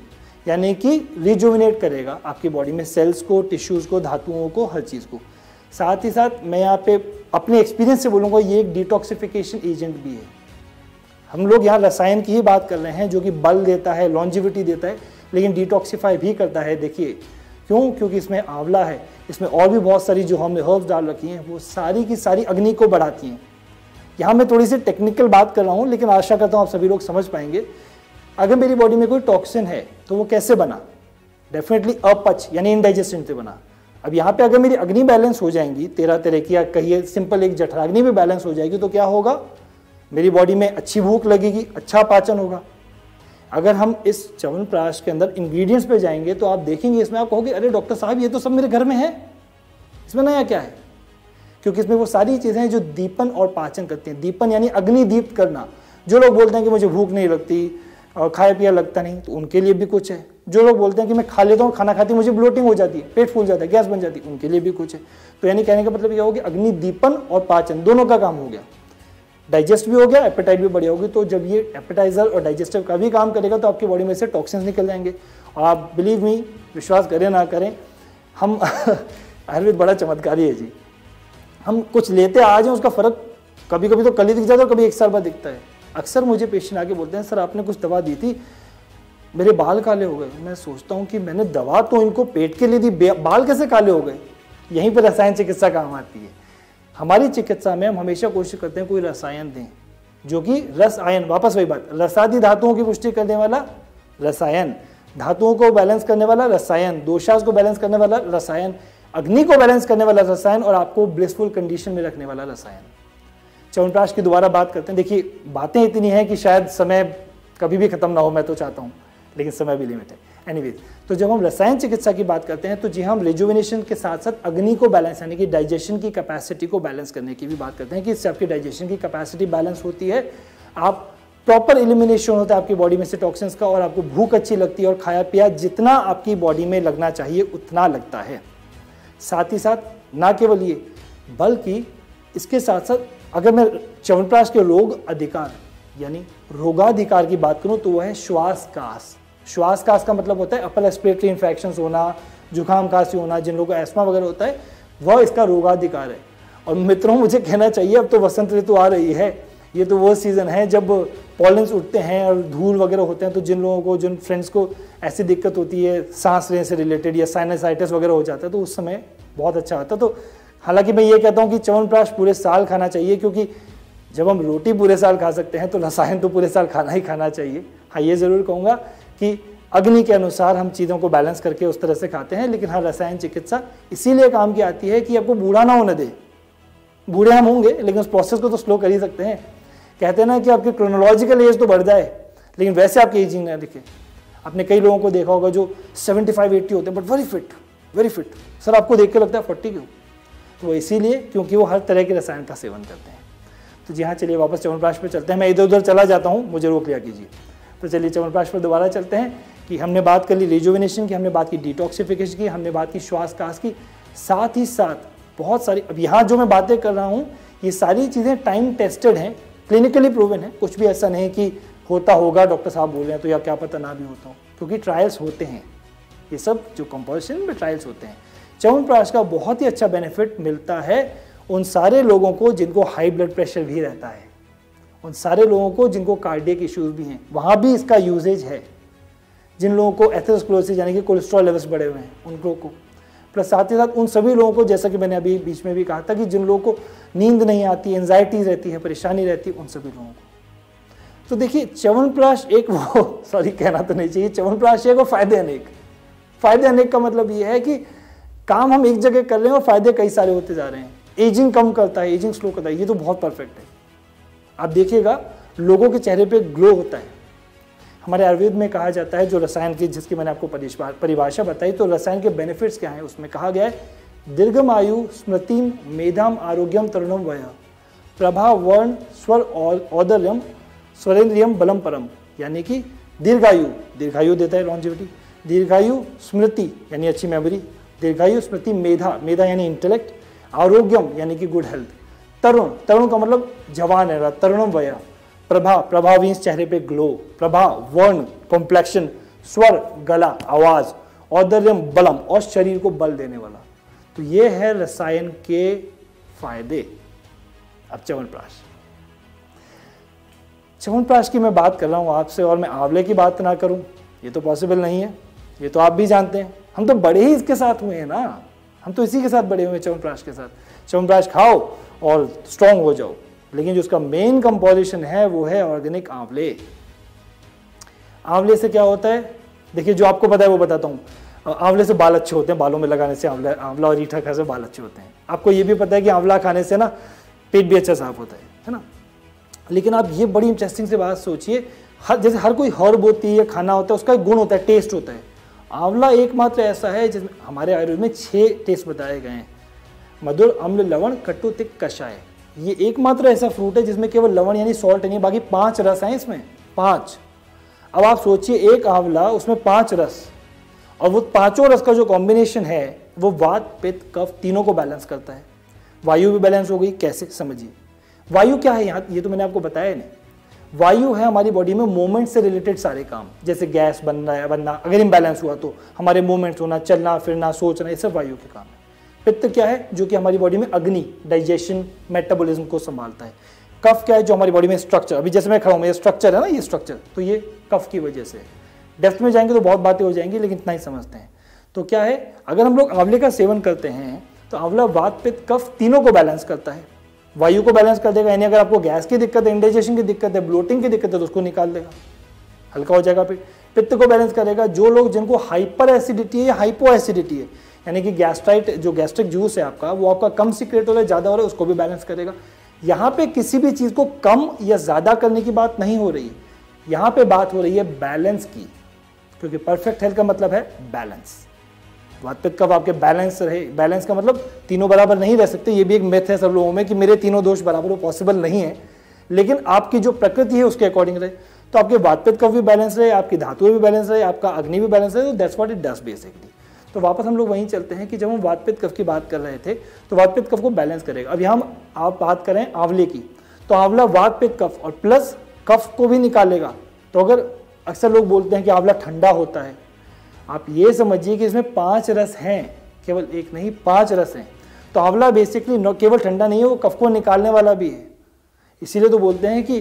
यानी कि रिजुविनेट करेगा आपकी बॉडी में सेल्स को, टिश्यूज़ को, धातुओं को, हर चीज़ को। साथ ही साथ मैं यहाँ पे अपने एक्सपीरियंस से बोलूँगा, ये एक डिटॉक्सिफिकेशन एजेंट भी है। हम लोग यहाँ रसायन की ही बात कर रहे हैं जो कि बल देता है, लॉन्जिविटी देता है, लेकिन डिटॉक्सिफाई भी करता है। देखिए क्यों? क्योंकि इसमें आंवला है, इसमें और भी बहुत सारी जो हमने हर्ब्स डाल रखी हैं, वो सारी की सारी अग्नि को बढ़ाती हैं। यहाँ मैं थोड़ी सी टेक्निकल बात कर रहा हूँ, लेकिन आशा करता हूँ आप सभी लोग समझ पाएंगे। अगर मेरी बॉडी में कोई टॉक्सिन है तो वो कैसे बना? डेफिनेटली अपच यानी इनडाइजेशन से बना। अब यहाँ पे अगर मेरी अग्नि बैलेंस हो जाएंगी, 13 तरह की, या कहिए सिंपल एक जठराग्नि भी बैलेंस हो जाएगी, तो क्या होगा? मेरी बॉडी में अच्छी भूख लगेगी, अच्छा पाचन होगा। अगर हम इस च्यवनप्राश के अंदर इंग्रेडिएंट्स पे जाएंगे तो आप देखेंगे, इसमें आप कहोगे अरे डॉक्टर साहब ये तो सब मेरे घर में है, इसमें नया क्या है? क्योंकि इसमें वो सारी चीज़ें हैं जो दीपन और पाचन करती हैं। दीपन यानी अग्नि दीप्त करना। जो लोग बोलते हैं कि मुझे भूख नहीं लगती और खाया पिया लगता नहीं, तो उनके लिए भी कुछ है। जो लोग बोलते हैं कि मैं खा लेता हूँ, खाना खाती मुझे ब्लोटिंग हो जाती है, पेट फूल जाता है, गैस बन जाती है, उनके लिए भी कुछ है। तो यानी कहने का मतलब क्या हो गया? अग्नि दीपन और पाचन दोनों का काम हो गया। डाइजेस्ट भी हो गया, एपेटाइट भी बढ़िया होगी। तो जब ये एपेटाइजर और डाइजेस्टिव का भी काम करेगा तो आपकी बॉडी में से टॉक्सिन्स निकल जाएंगे। और आप बिलीव मी, विश्वास करें ना करें, हम आयुर्वेद बड़ा चमत्कारी है जी। हम कुछ लेते आ जाए, उसका फर्क कभी कभी तो कल ही दिख जाता है और कभी एक साल बाद दिखता है। अक्सर मुझे पेशेंट आके बोलते हैं सर आपने कुछ दवा दी थी, मेरे बाल काले हो गए। मैं सोचता हूँ कि मैंने दवा तो इनको पेट के लिए दी, बाल कैसे काले हो गए? यहीं पर रसायन चिकित्सा काम आती है। हमारी चिकित्सा में हम हमेशा कोशिश करते हैं कोई रसायन दें जो कि रसायन, वापस वही बात, रसादि धातुओं की पुष्टि करने वाला रसायन, धातुओं को बैलेंस करने वाला रसायन, दोषास को बैलेंस करने वाला रसायन, अग्नि को बैलेंस करने वाला रसायन, और आपको ब्लिसफुल कंडीशन में रखने वाला रसायन। च्यवनप्राश की दोबारा बात करते हैं। देखिए बातें इतनी हैं कि शायद समय कभी भी ख़त्म ना हो, मैं तो चाहता हूँ, लेकिन समय भी लिमिट है। एनीवेज, तो जब हम रसायन चिकित्सा की बात करते हैं तो जी हम रिजुविनेशन के साथ साथ अग्नि को बैलेंस, यानी कि डाइजेशन की कैपेसिटी को बैलेंस करने की भी बात करते हैं कि इससे आपकी डाइजेशन की कैपेसिटी बैलेंस होती है, आप प्रॉपर एलिमिनेशन होता है आपकी बॉडी में से टॉक्सिन्स का, और आपको भूख अच्छी लगती है और खाया पिया जितना आपकी बॉडी में लगना चाहिए उतना लगता है। साथ ही साथ ना केवल ये, बल्कि इसके साथ साथ अगर मैं च्यवनप्राश के रोग अधिकार यानी रोगाधिकार की बात करूं तो वह है श्वासकास। श्वासकास का मतलब होता है अपर रेस्पिरेटरी इन्फेक्शंस होना, जुकाम खांसी होना, जिन लोगों को एस्मा वगैरह होता है वह इसका रोगाधिकार है। और मित्रों मुझे कहना चाहिए अब तो वसंत ऋतु आ रही है, ये तो वो सीज़न है जब पॉलेंस उठते हैं और धूल वगैरह होते हैं, तो जिन लोगों को, जिन फ्रेंड्स को ऐसी दिक्कत होती है सांस लेने से रिलेटेड या साइनसाइटिस वगैरह हो जाता है तो उस समय बहुत अच्छा होता है। तो हालांकि मैं ये कहता हूँ कि च्यवनप्राश पूरे साल खाना चाहिए, क्योंकि जब हम रोटी पूरे साल खा सकते हैं तो रसायन तो पूरे साल खाना ही खाना चाहिए। हाँ, ये ज़रूर कहूँगा कि अग्नि के अनुसार हम चीज़ों को बैलेंस करके उस तरह से खाते हैं, लेकिन हाँ रसायन चिकित्सा इसीलिए काम की आती है कि आपको बूढ़ा ना होने दे। बूढ़े हम होंगे लेकिन उस प्रोसेस को तो स्लो कर ही सकते हैं। कहते हैं ना कि आपकी क्रोनोलॉजिकल एज तो बढ़ जाए लेकिन वैसे आपकी एजिंग ना दिखे। आपने कई लोगों को देखा होगा जो 75-80 होते हैं बट वेरी फिट। सर आपको देख के लगता है 40 क्यों? तो वो इसीलिए क्योंकि वो हर तरह के रसायन का सेवन करते हैं। तो जी हाँ, चलिए वापस च्यवनप्राश पे चलते हैं। मैं इधर उधर चला जाता हूँ, मुझे रोक लिया कीजिए। तो चलिए च्यवनप्राश पर दोबारा चलते हैं कि हमने बात कर ली रिजुविनेशन की, हमने बात की डिटॉक्सिफिकेशन की, हमने बात की श्वासकास की, साथ ही साथ बहुत सारी, अब यहाँ जो मैं बातें कर रहा हूँ ये सारी चीज़ें टाइम टेस्टेड हैं, क्लिनिकली प्रूवन है। कुछ भी ऐसा नहीं कि होता होगा डॉक्टर साहब बोल रहे हैं तो या क्या पता ना भी होता हो, क्योंकि ट्रायल्स होते हैं। ये सब जो कंपल्शन में ट्रायल्स होते हैं। च्यवनप्राश का बहुत ही अच्छा बेनिफिट मिलता है उन सारे लोगों को जिनको हाई ब्लड प्रेशर भी रहता है, उन सारे लोगों को जिनको कार्डियक इश्यूज भी हैं, वहाँ भी इसका यूजेज है। जिन लोगों को एथेरोस्क्लेरोसिस यानी कि कोलेस्ट्रॉल लेवल्स बढ़े हुए हैं उन लोगों को, प्लस साथ ही साथ उन सभी लोगों को, जैसा कि मैंने अभी बीच में भी कहा था कि जिन लोगों को नींद नहीं आती, एंजाइटी रहती है, परेशानी रहती है, उन सभी लोगों को। तो देखिए च्यवनप्राश एक वो सॉरी कहना तो नहीं चाहिए, च्यवनप्राश एक वो फायदे अनेक। फायदे अनेक का मतलब ये है कि काम हम एक जगह कर रहे हैं और फायदे कई सारे होते जा रहे हैं। एजिंग कम करता है, एजिंग स्लो करता है, ये तो बहुत परफेक्ट है। आप देखिएगा लोगों के चेहरे पे ग्लो होता है। हमारे आयुर्वेद में कहा जाता है, जो रसायन की, जिसकी मैंने आपको परिभाषा बताई, तो रसायन के बेनिफिट्स क्या हैं उसमें कहा गया है दीर्घम आयु स्मृतिम मेधाम आरोग्यम तरुणम वय प्रभा वर्ण स्वर औदर्यम स्वरेंद्रियम बलम परम, यानी कि दीर्घायु देता है, लॉन्जिविटी, दीर्घायु स्मृति यानी अच्छी मेमोरी, दीर्घायु स्मृति, मेधा यानी इंटेलेक्ट, आरोग्यम यानी कि गुड हेल्थ, तरुण का मतलब जवान है, तरुणम वय, प्रभा मीन्स चेहरे पे ग्लो, प्रभा वर्ण कॉम्प्लेक्शन, स्वर गला आवाज, औदर्यम बलम और शरीर को बल देने वाला। तो ये है रसायन के फायदे। अब च्यवनप्राश की मैं बात कर रहा हूं आपसे और मैं आंवले की बात ना करूं, ये तो पॉसिबल नहीं है, ये तो आप भी जानते हैं। हम तो बड़े ही इसके साथ हुए हैं ना, हम तो इसी के साथ बड़े हुए हैं च्यवनप्राश के साथ। च्यवनप्राश खाओ और स्ट्रांग हो जाओ, लेकिन जो उसका मेन कंपोजिशन है वो है ऑर्गेनिक आंवले। आंवले से क्या होता है, देखिए जो आपको पता है वो बताता हूँ। आंवले से बाल अच्छे होते हैं, बालों में लगाने से आंवला और रीठा खाने से बाल अच्छे होते हैं। आपको ये भी पता है कि आंवला खाने से ना पेट भी अच्छा साफ होता है ना। लेकिन आप ये बड़ी इंटरेस्टिंग से बात सोचिए, जैसे हर कोई हर्ब होती है या खाना होता है, उसका एक गुण होता है, टेस्ट होता है। आंवला एकमात्र ऐसा है जिसमें हमारे आयुर्वेद में 6 टेस्ट बताए गए हैं, मधुर, अम्ल, लवण, खट्टू, तिक्त, कषाय। ये एकमात्र ऐसा फ्रूट है जिसमें केवल लवण यानी सॉल्ट नहीं, बाकी 5 रस हैं इसमें, 5। अब आप सोचिए एक आंवला, उसमें 5 रस, और वो 5 रस का जो कॉम्बिनेशन है वो वात, पित्त, कफ तीनों को बैलेंस करता है। वायु भी बैलेंस हो गई, कैसे समझिए। वायु क्या है यहाँ, ये तो मैंने आपको बताया नहीं। वायु है हमारी बॉडी में मूवमेंट से रिलेटेड सारे काम, जैसे गैस बनना, अगर इम्बैलेंस हुआ तो हमारे मूवमेंट्स होना, चलना फिरना, सोचना, ये सब वायु के काम है। पित्त क्या है, जो कि हमारी बॉडी में अग्नि, डाइजेशन, मेटाबॉलिज्म को संभालता है। कफ क्या है, जो हमारी बॉडी में स्ट्रक्चर, अभी जैसे मैं खड़ा हूँ, ये स्ट्रक्चर है ना, ये स्ट्रक्चर, तो ये कफ की वजह से। डेप्थ में जाएंगे तो बहुत बातें हो जाएंगी, लेकिन इतना ही समझते हैं। तो क्या है, अगर हम लोग आंवले का सेवन करते हैं तो आंवला वात, पित्त, कफ तीनों को बैलेंस करता है। वायु को बैलेंस कर देगा, यानी अगर आपको गैस की दिक्कत है, इंडाइजेशन की दिक्कत है, ब्लोटिंग की दिक्कत है, तो उसको निकाल देगा, हल्का हो जाएगा पेट। पित्त को बैलेंस करेगा, जो लोग जिनको हाइपर एसिडिटी है या हाइपो एसिडिटी है, यानी कि गैस्ट्राइट, जो गैस्ट्रिक जूस है आपका, वो आपका कम सीक्रेट हो रहा है, ज़्यादा हो रहा है, उसको भी बैलेंस करेगा। यहाँ पे किसी भी चीज़ को कम या ज़्यादा करने की बात नहीं हो रही है, यहाँ पे बात हो रही है बैलेंस की, क्योंकि परफेक्ट हेल्थ का मतलब है बैलेंस। वात पित्त कफ आपके बैलेंस रहे, बैलेंस का मतलब तीनों बराबर नहीं रह सकते, ये भी एक मिथ है सब लोगों में कि मेरे तीनों दोष बराबर, वो पॉसिबल नहीं है, लेकिन आपकी जो प्रकृति है उसके अकॉर्डिंग रहे। तो आपके वात पित्त कफ भी बैलेंस रहे, आपकी धातुएं भी बैलेंस रहे, आपका अग्नि भी बैलेंस रहे, तो that's what it does basically. तो वापस हम लोग वहीं चलते हैं कि जब हम वात पित्त कफ की बात कर रहे थे तो वात पित्त कफ को बैलेंस करेगा। अब यहाँ आप बात करें आंवले की, तो आंवला वात पित्त कफ और प्लस कफ को भी निकालेगा। तो अगर अक्सर लोग बोलते हैं कि आंवला ठंडा होता है, आप ये समझिए कि इसमें 5 रस हैं, केवल एक नहीं 5 रस हैं। तो आंवला बेसिकली न केवल ठंडा नहीं है, वो कफ को निकालने वाला भी है। इसीलिए तो बोलते हैं कि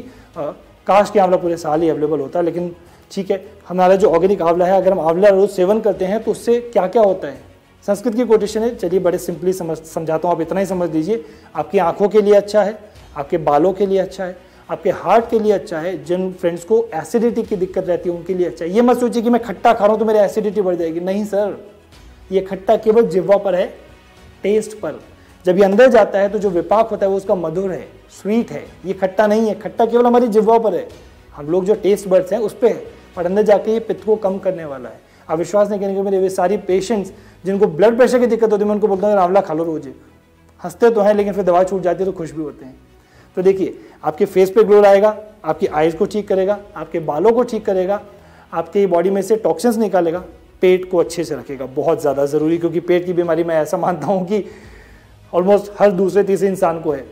काश कि आंवला पूरे साल ही अवेलेबल होता है, लेकिन ठीक है, हमारा जो ऑर्गेनिक आंवला है, अगर हम आंवला रोज सेवन करते हैं तो उससे क्या क्या होता है। संस्कृत की कोटेशन है, चलिए बड़े सिंपली समझाता हूँ, आप इतना ही समझ लीजिए। आपकी आंखों के लिए अच्छा है, आपके बालों के लिए अच्छा है, आपके हार्ट के लिए अच्छा है। जिन फ्रेंड्स को एसिडिटी की दिक्कत रहती है उनके लिए अच्छा है। ये मत सोचिए कि मैं खट्टा खा रहा हूँ तो मेरी एसिडिटी बढ़ जाएगी, नहीं सर, ये खट्टा केवल जिह्वा पर है, टेस्ट पर। जब ये अंदर जाता है तो जो विपाक होता है वो उसका मधुर है, स्वीट है, ये खट्टा नहीं है। खट्टा केवल हमारी जिह्वा पर है, हम लोग जो टेस्ट बर्ड्स हैं उस पर है, पर अंदर जाके ये पित्त को कम करने वाला है। आप विश्वास नहीं करेंगे, मेरे वे सारी पेशेंट्स जिनको ब्लड प्रेशर की दिक्कत होती है मैं उनको बोलता हूँ आंवला खा लो रोज। हंसते तो हैं लेकिन फिर दवा छूट जाती है तो खुश भी होते हैं। तो देखिए, आपके फेस पे ग्लो आएगा, आपकी आईज को ठीक करेगा, आपके बालों को ठीक करेगा, आपके बॉडी में से टॉक्सिन्स निकालेगा, पेट को अच्छे से रखेगा, बहुत ज़्यादा ज़रूरी, क्योंकि पेट की बीमारी मैं ऐसा मानता हूँ कि ऑलमोस्ट हर दूसरे तीसरे इंसान को है।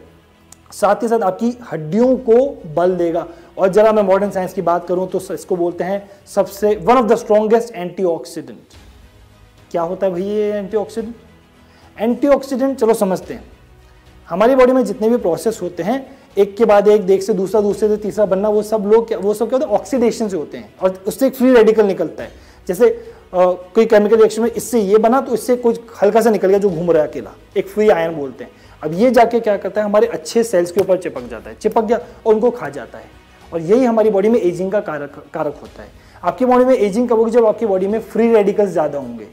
साथ ही साथ आपकी हड्डियों को बल देगा। और जरा मैं मॉडर्न साइंस की बात करूं तो इसको बोलते हैं सबसे one of the strongest antioxidant. क्या होता है भाई ये एंटीऑक्सीडेंट? एंटीऑक्सीडेंट चलो समझते हैं। हमारी बॉडी में जितने भी प्रोसेस होते हैं, एक के बाद एक से दूसरा, दूसरे से तीसरा बनना, वो सब क्या होता है? ऑक्सीडेशन से होते हैं, और उससे एक फ्री रेडिकल निकलता है। जैसे कोई केमिकल रिएक्शन में इससे ये बना तो इससे कुछ हल्का सा निकल गया जो घूम रहा है अकेला, एक फ्री आयन बोलते हैं। अब ये जाके क्या करता है, हमारे अच्छे सेल्स के ऊपर चिपक जाता है, चिपक गया और उनको खा जाता है, और यही हमारी बॉडी में एजिंग का कारक होता है। आपकी बॉडी में एजिंग कब होगी? जब आपकी बॉडी में फ्री रेडिकल्स ज़्यादा होंगे।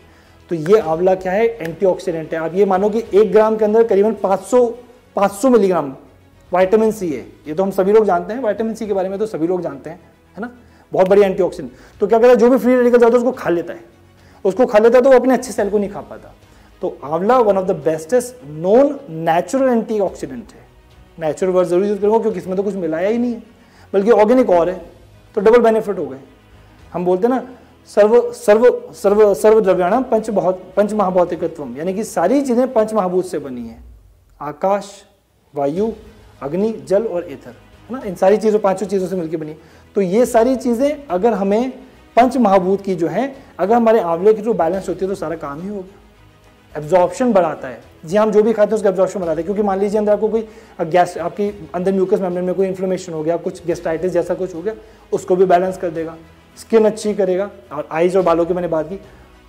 तो ये आंवला क्या है? एंटीऑक्सीडेंट है। आप ये मानो कि 1 ग्राम के अंदर करीबन 500 मिलीग्राम विटामिन सी है। ये तो हम सभी लोग जानते हैं, विटामिन सी के बारे में तो सभी लोग जानते हैं, है ना, बहुत बड़ी एंटीऑक्सीडेंट। तो क्या करता है, जो भी फ्री रेडिकल जाता है उसको खा लेता है, तो वो अपने अच्छे सेल को नहीं खा पाता। तो आंवला one of the bestest known natural antioxidant है। नेचुरल वर्ड जरूर यूज करूंगा क्योंकि इसमें तो कुछ मिलाया ही नहीं है, बल्कि ऑर्गेनिक और है, तो डबल बेनिफिट हो गए। हम बोलते हैं ना सर्व द्रव्याणाम पंच महाभौतिकत्वम, यानी कि सारी चीजें पंच महाभूत से बनी है। आकाश, वायु, अग्नि, जल और एथर, है ना, इन सारी चीजों, 5 चीजों से मिलकर बनी। तो ये सारी चीजें अगर हमें पंच महाभूत की जो है, अगर हमारे आंवले की जो बैलेंस होती है तो सारा काम ही होगा। एब्जॉर्प्शन बढ़ाता है। जी, हम जो भी खाते हैं उसका एब्जॉर्प्शन बढ़ाता है, क्योंकि मान लीजिए अंदर आपको कोई गैस, आपकी अंदर म्यूकस मेम्ब्रेन में कोई इन्फ्लेमेशन हो गया, कुछ गैस्ट्राइटिस जैसा कुछ हो गया, उसको भी बैलेंस कर देगा। स्किन अच्छी करेगा, और आईज और बालों की मैंने बात की।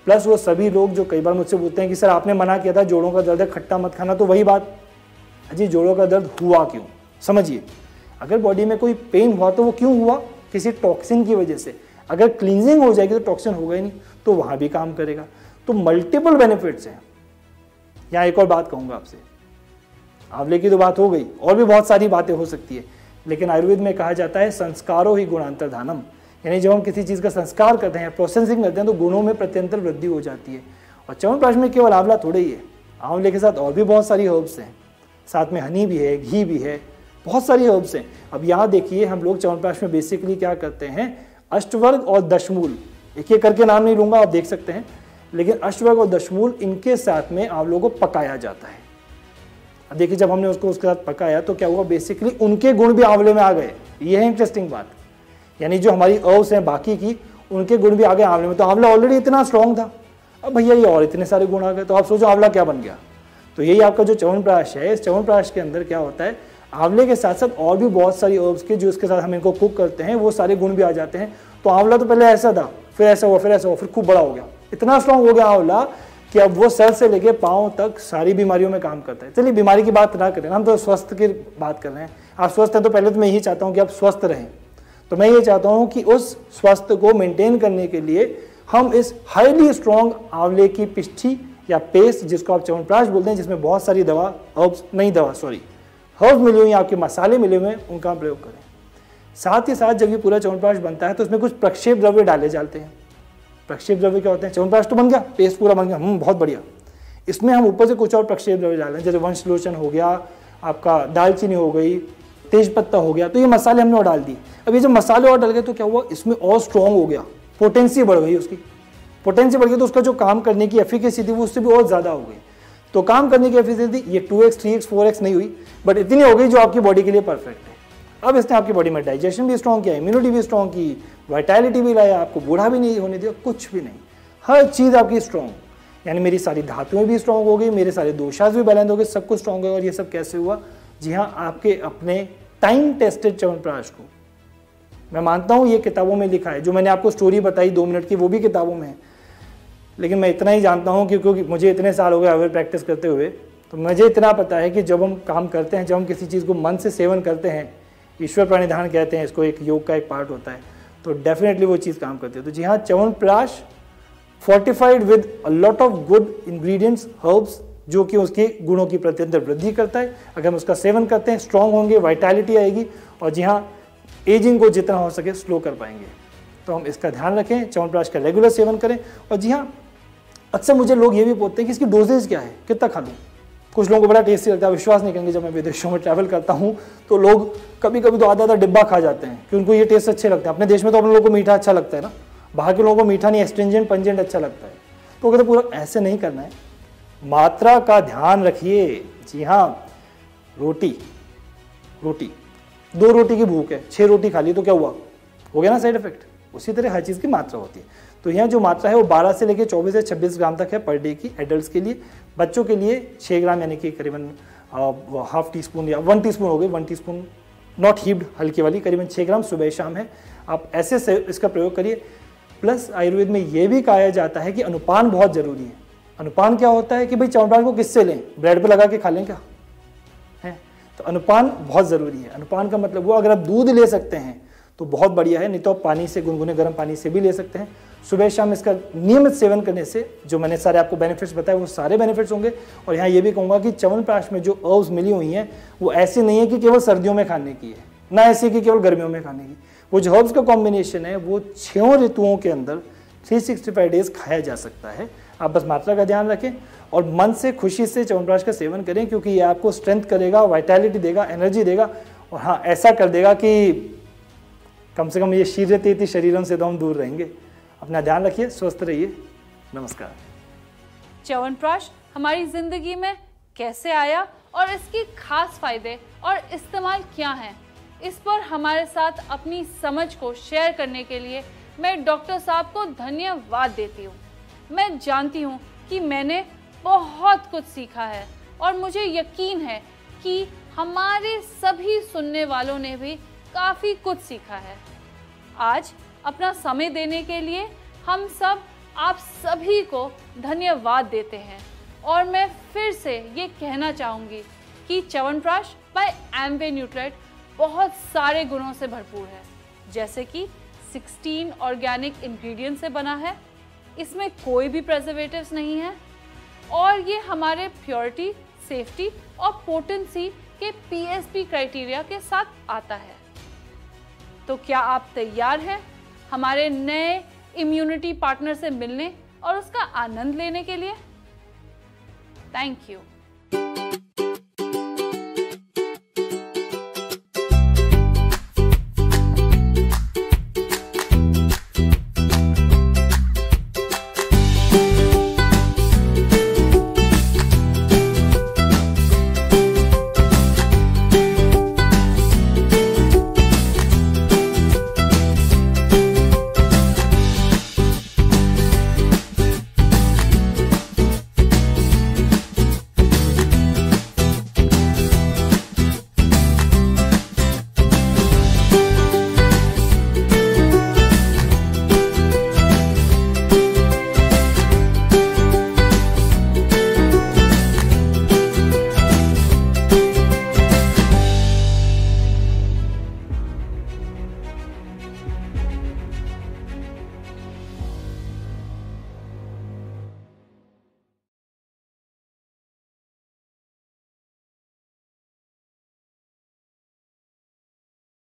प्लस वो सभी लोग जो कई बार मुझसे पूछते हैं कि सर आपने मना किया था जोड़ों का दर्द है, खट्टा मत खाना, तो वही बात, अजी जोड़ों का दर्द हुआ क्यों? समझिए, अगर बॉडी में कोई पेन हुआ तो वो क्यों हुआ? किसी टॉक्सिन की वजह से। अगर क्लींजिंग हो जाएगी तो टॉक्सिन होगा ही नहीं, तो वहां भी काम करेगा। तो मल्टीपल बेनिफिट्स हैं। यहाँ एक और बात कहूंगा आपसे, आंवले की तो बात हो गई, और भी बहुत सारी बातें हो सकती है, लेकिन आयुर्वेद में कहा जाता है संस्कारो ही गुणांतरधानम, यानी जब हम किसी चीज का संस्कार करते हैं, प्रोसेसिंग करते हैं, तो गुणों में प्रत्यंतर वृद्धि हो जाती है। और च्यवनप्राश में केवल आंवला थोड़े ही है, आंवले के साथ और भी बहुत सारी हर्ब्स हैं, साथ में हनी भी है, घी भी है, बहुत सारी हर्ब्स हैं। अब यहाँ देखिए, हम लोग च्यवनप्राश में बेसिकली क्या करते हैं, अष्टवर्ग और दशमूल, एक एक करके नाम नहीं लूंगा, आप देख सकते हैं, लेकिन अष्टवर्ग और दशमूल, इनके साथ में आंवलों को पकाया जाता है। अब देखिए, जब हमने उसको उसके साथ पकाया तो क्या हुआ, बेसिकली उनके गुण भी आंवले में आ गए। ये है इंटरेस्टिंग बात, यानी जो हमारी हर्ब्स हैं बाकी की, उनके गुण भी आ गए आंवले में। तो आंवला ऑलरेडी इतना स्ट्रॉन्ग था, अब भैया ये और इतने सारे गुण आ गए, तो आप सोचो आंवला क्या बन गया। तो यही आपका जो च्यवनप्राश है, इस च्यवनप्राश के अंदर क्या होता है, आंवले के साथ साथ और भी बहुत सारी हर्ब्स के जो इसके साथ हम इनको कुक करते हैं, वो सारे गुण भी आ जाते हैं। तो आंवला तो पहले ऐसा था, फिर ऐसा हुआ, फिर ऐसा हुआ, फिर खूब बड़ा हो गया, इतना स्ट्रॉन्ग हो गया आंवला कि अब वो सर से लेके पांव तक सारी बीमारियों में काम करता है। चलिए बीमारी की बात ना करें, हम तो स्वस्थ की बात कर रहे हैं। आप स्वस्थ हैं तो पहले तो मैं यही चाहता हूँ कि आप स्वस्थ रहें। तो मैं ये चाहता हूँ कि उस स्वास्थ्य को मेंटेन करने के लिए हम इस हाईली स्ट्रॉन्ग आंवले की पिष्ठी या पेस्ट, जिसको आप च्यवनप्राश बोलते हैं, जिसमें बहुत सारी हर्ब्स मिली हुई, आपके मसाले मिले हुए हैं, उनका प्रयोग करें। साथ ही साथ जब ये पूरा च्यवनप्राश बनता है तो उसमें कुछ प्रक्षेप द्रव्य डाले जाते हैं। प्रक्षेप द्रव्य क्या होते हैं? च्यवनप्राश तो बन गया, पेस्ट पूरा बन गया, बहुत बढ़िया। इसमें हम ऊपर से कुछ और प्रक्षेप द्रव्य डालें, जैसे वंशलोचन हो गया, आपका दालचीनी हो गई, तेज पत्ता हो गया, तो ये मसाले हमने और डाल दिए। अब ये जब मसाले और डल गए तो क्या हुआ, इसमें और स्ट्रॉन्ग हो गया, पोटेंसी बढ़ गई, उसकी पोटेंसी बढ़ गई तो उसका जो काम करने की एफिकेसी थी वो उससे भी और ज़्यादा हो गई। तो काम करने की एफिशिएंसी ये 2x 3x 4x नहीं हुई, बट इतनी हो गई जो आपकी बॉडी के लिए परफेक्ट है। अब इसने आपकी बॉडी में डाइजेशन भी स्ट्रॉन्ग किया, इम्यूनिटी भी स्ट्रॉन्ग की, वाइटैलिटी भी लाया, आपको बूढ़ा भी नहीं होने दिया, कुछ भी नहीं, हर चीज़ आपकी स्ट्रॉन्ग। यानी मेरी सारी धातुएं भी स्ट्रॉन्ग हो गई, मेरे सारे दोषास भी बैलेंस हो गए, सब कुछ स्ट्रॉन्ग हो गया। और ये सब कैसे हुआ? जी हाँ, आपके अपने टाइम टेस्टेड च्यवनप्राश को। मैं मानता हूँ ये किताबों में लिखा है, जो मैंने आपको स्टोरी बताई 2 मिनट की, वो भी किताबों में है। लेकिन मैं इतना ही जानता हूँ क्योंकि मुझे इतने साल हो गए आयुर्वेद प्रैक्टिस करते हुए, तो मुझे इतना पता है कि जब हम काम करते हैं, जब हम किसी चीज़ को मन से सेवन करते हैं, ईश्वर प्रणिधान कहते हैं इसको, एक योग का एक पार्ट होता है, तो डेफिनेटली वो चीज़ काम करती है। तो जी हाँ, chyawanprash fortified with a lot of good ingredients, herbs, जो कि उसके गुणों की प्रत्यंतर वृद्धि करता है। अगर हम उसका सेवन करते हैं, स्ट्रांग होंगे, वाइटैलिटी आएगी, और जी हाँ, एजिंग को जितना हो सके स्लो कर पाएंगे। तो हम इसका ध्यान रखें, च्यवनप्राश का रेगुलर सेवन करें। और जी हाँ, अक्सर मुझे लोग ये भी पूछते हैं कि इसकी डोजेज क्या है, कितना खा लूँ। कुछ लोगों को बड़ा टेस्टी लगता है, विश्वास नहीं करेंगे, जब मैं विदेशों में ट्रैवल करता हूँ तो लोग कभी कभी तो आधा डिब्बा खा जाते हैं कि उनको ये टेस्ट अच्छे लगते हैं। अपने देश में तो अपने लोगों को मीठा अच्छा लगता है ना, बाहर के लोगों को मीठा नहीं, एस्ट्रिंजेंट पंजेंट अच्छा लगता है। तो कहते पूरा ऐसे नहीं करना है, मात्रा का ध्यान रखिए। जी हाँ, रोटी 2 रोटी की भूख है, 6 रोटी खा ली तो क्या हुआ, हो गया ना साइड इफेक्ट। उसी तरह हर चीज़ की मात्रा होती है। तो यहाँ जो मात्रा है वो 12 से लेकर 24 से 26 ग्राम तक है पर डे की एडल्ट्स के लिए। बच्चों के लिए 6 ग्राम, यानी कि करीबन हाफ टी स्पून या 1 टीस्पून हो गई, 1 टीस्पून नॉट हीप्ड, हल्की वाली, करीबन 6 ग्राम सुबह शाम है। आप ऐसे से इसका प्रयोग करिए। प्लस आयुर्वेद में ये भी कहा जाता है कि अनुपान बहुत जरूरी है। अनुपान क्या होता है कि भाई च्यवनप्राश को किससे लें, ब्रेड पे लगा के खा लें क्या है? तो अनुपान बहुत ज़रूरी है। अनुपान का मतलब वो, अगर आप दूध ले सकते हैं तो बहुत बढ़िया है, नहीं तो आप पानी से, गुनगुने गर्म पानी से भी ले सकते हैं। सुबह शाम इसका नियमित सेवन करने से जो मैंने सारे आपको बेनिफिट्स बताए वो सारे बेनिफिट्स होंगे। और यहाँ ये भी कहूँगा कि च्यवनप्राश में जो हर्ब्स मिली हुई हैं वो ऐसी नहीं है कि केवल सर्दियों में खाने की है, ना ऐसी कि केवल गर्मियों में खाने की। वो जो हर्ब्स का कॉम्बिनेशन है वो 6 ऋतुओं के अंदर 365 डेज खाया जा सकता है। आप बस मात्रा का ध्यान रखें और मन से, खुशी से च्यवनप्राश का सेवन करें, क्योंकि ये आपको स्ट्रेंथ करेगा, वाइटैलिटी देगा, एनर्जी देगा। और हाँ, ऐसा कर देगा कि कम से कम ये शीर्यते शरीरों से तो हम दूर रहेंगे। अपना ध्यान रखिए, स्वस्थ रहिए, नमस्कार। च्यवनप्राश हमारी जिंदगी में कैसे आया और इसके खास फायदे और इस्तेमाल क्या हैं, इस पर हमारे साथ अपनी समझ को शेयर करने के लिए मैं डॉक्टर साहब को धन्यवाद देती हूँ। मैं जानती हूँ कि मैंने बहुत कुछ सीखा है और मुझे यकीन है कि हमारे सभी सुनने वालों ने भी काफ़ी कुछ सीखा है। आज अपना समय देने के लिए हम सब आप सभी को धन्यवाद देते हैं और मैं फिर से ये कहना चाहूँगी कि च्यवनप्राश बाय एमवे न्यूट्राइट बहुत सारे गुणों से भरपूर है, जैसे कि 16 ऑर्गेनिक इंग्रेडिएंट से बना है, इसमें कोई भी प्रिजर्वेटिव्स नहीं है और ये हमारे प्योरिटी, सेफ्टी और पोटेंसी के पीएसपी क्राइटेरिया के साथ आता है। तो क्या आप तैयार हैं हमारे नए इम्यूनिटी पार्टनर से मिलने और उसका आनंद लेने के लिए? Thank you.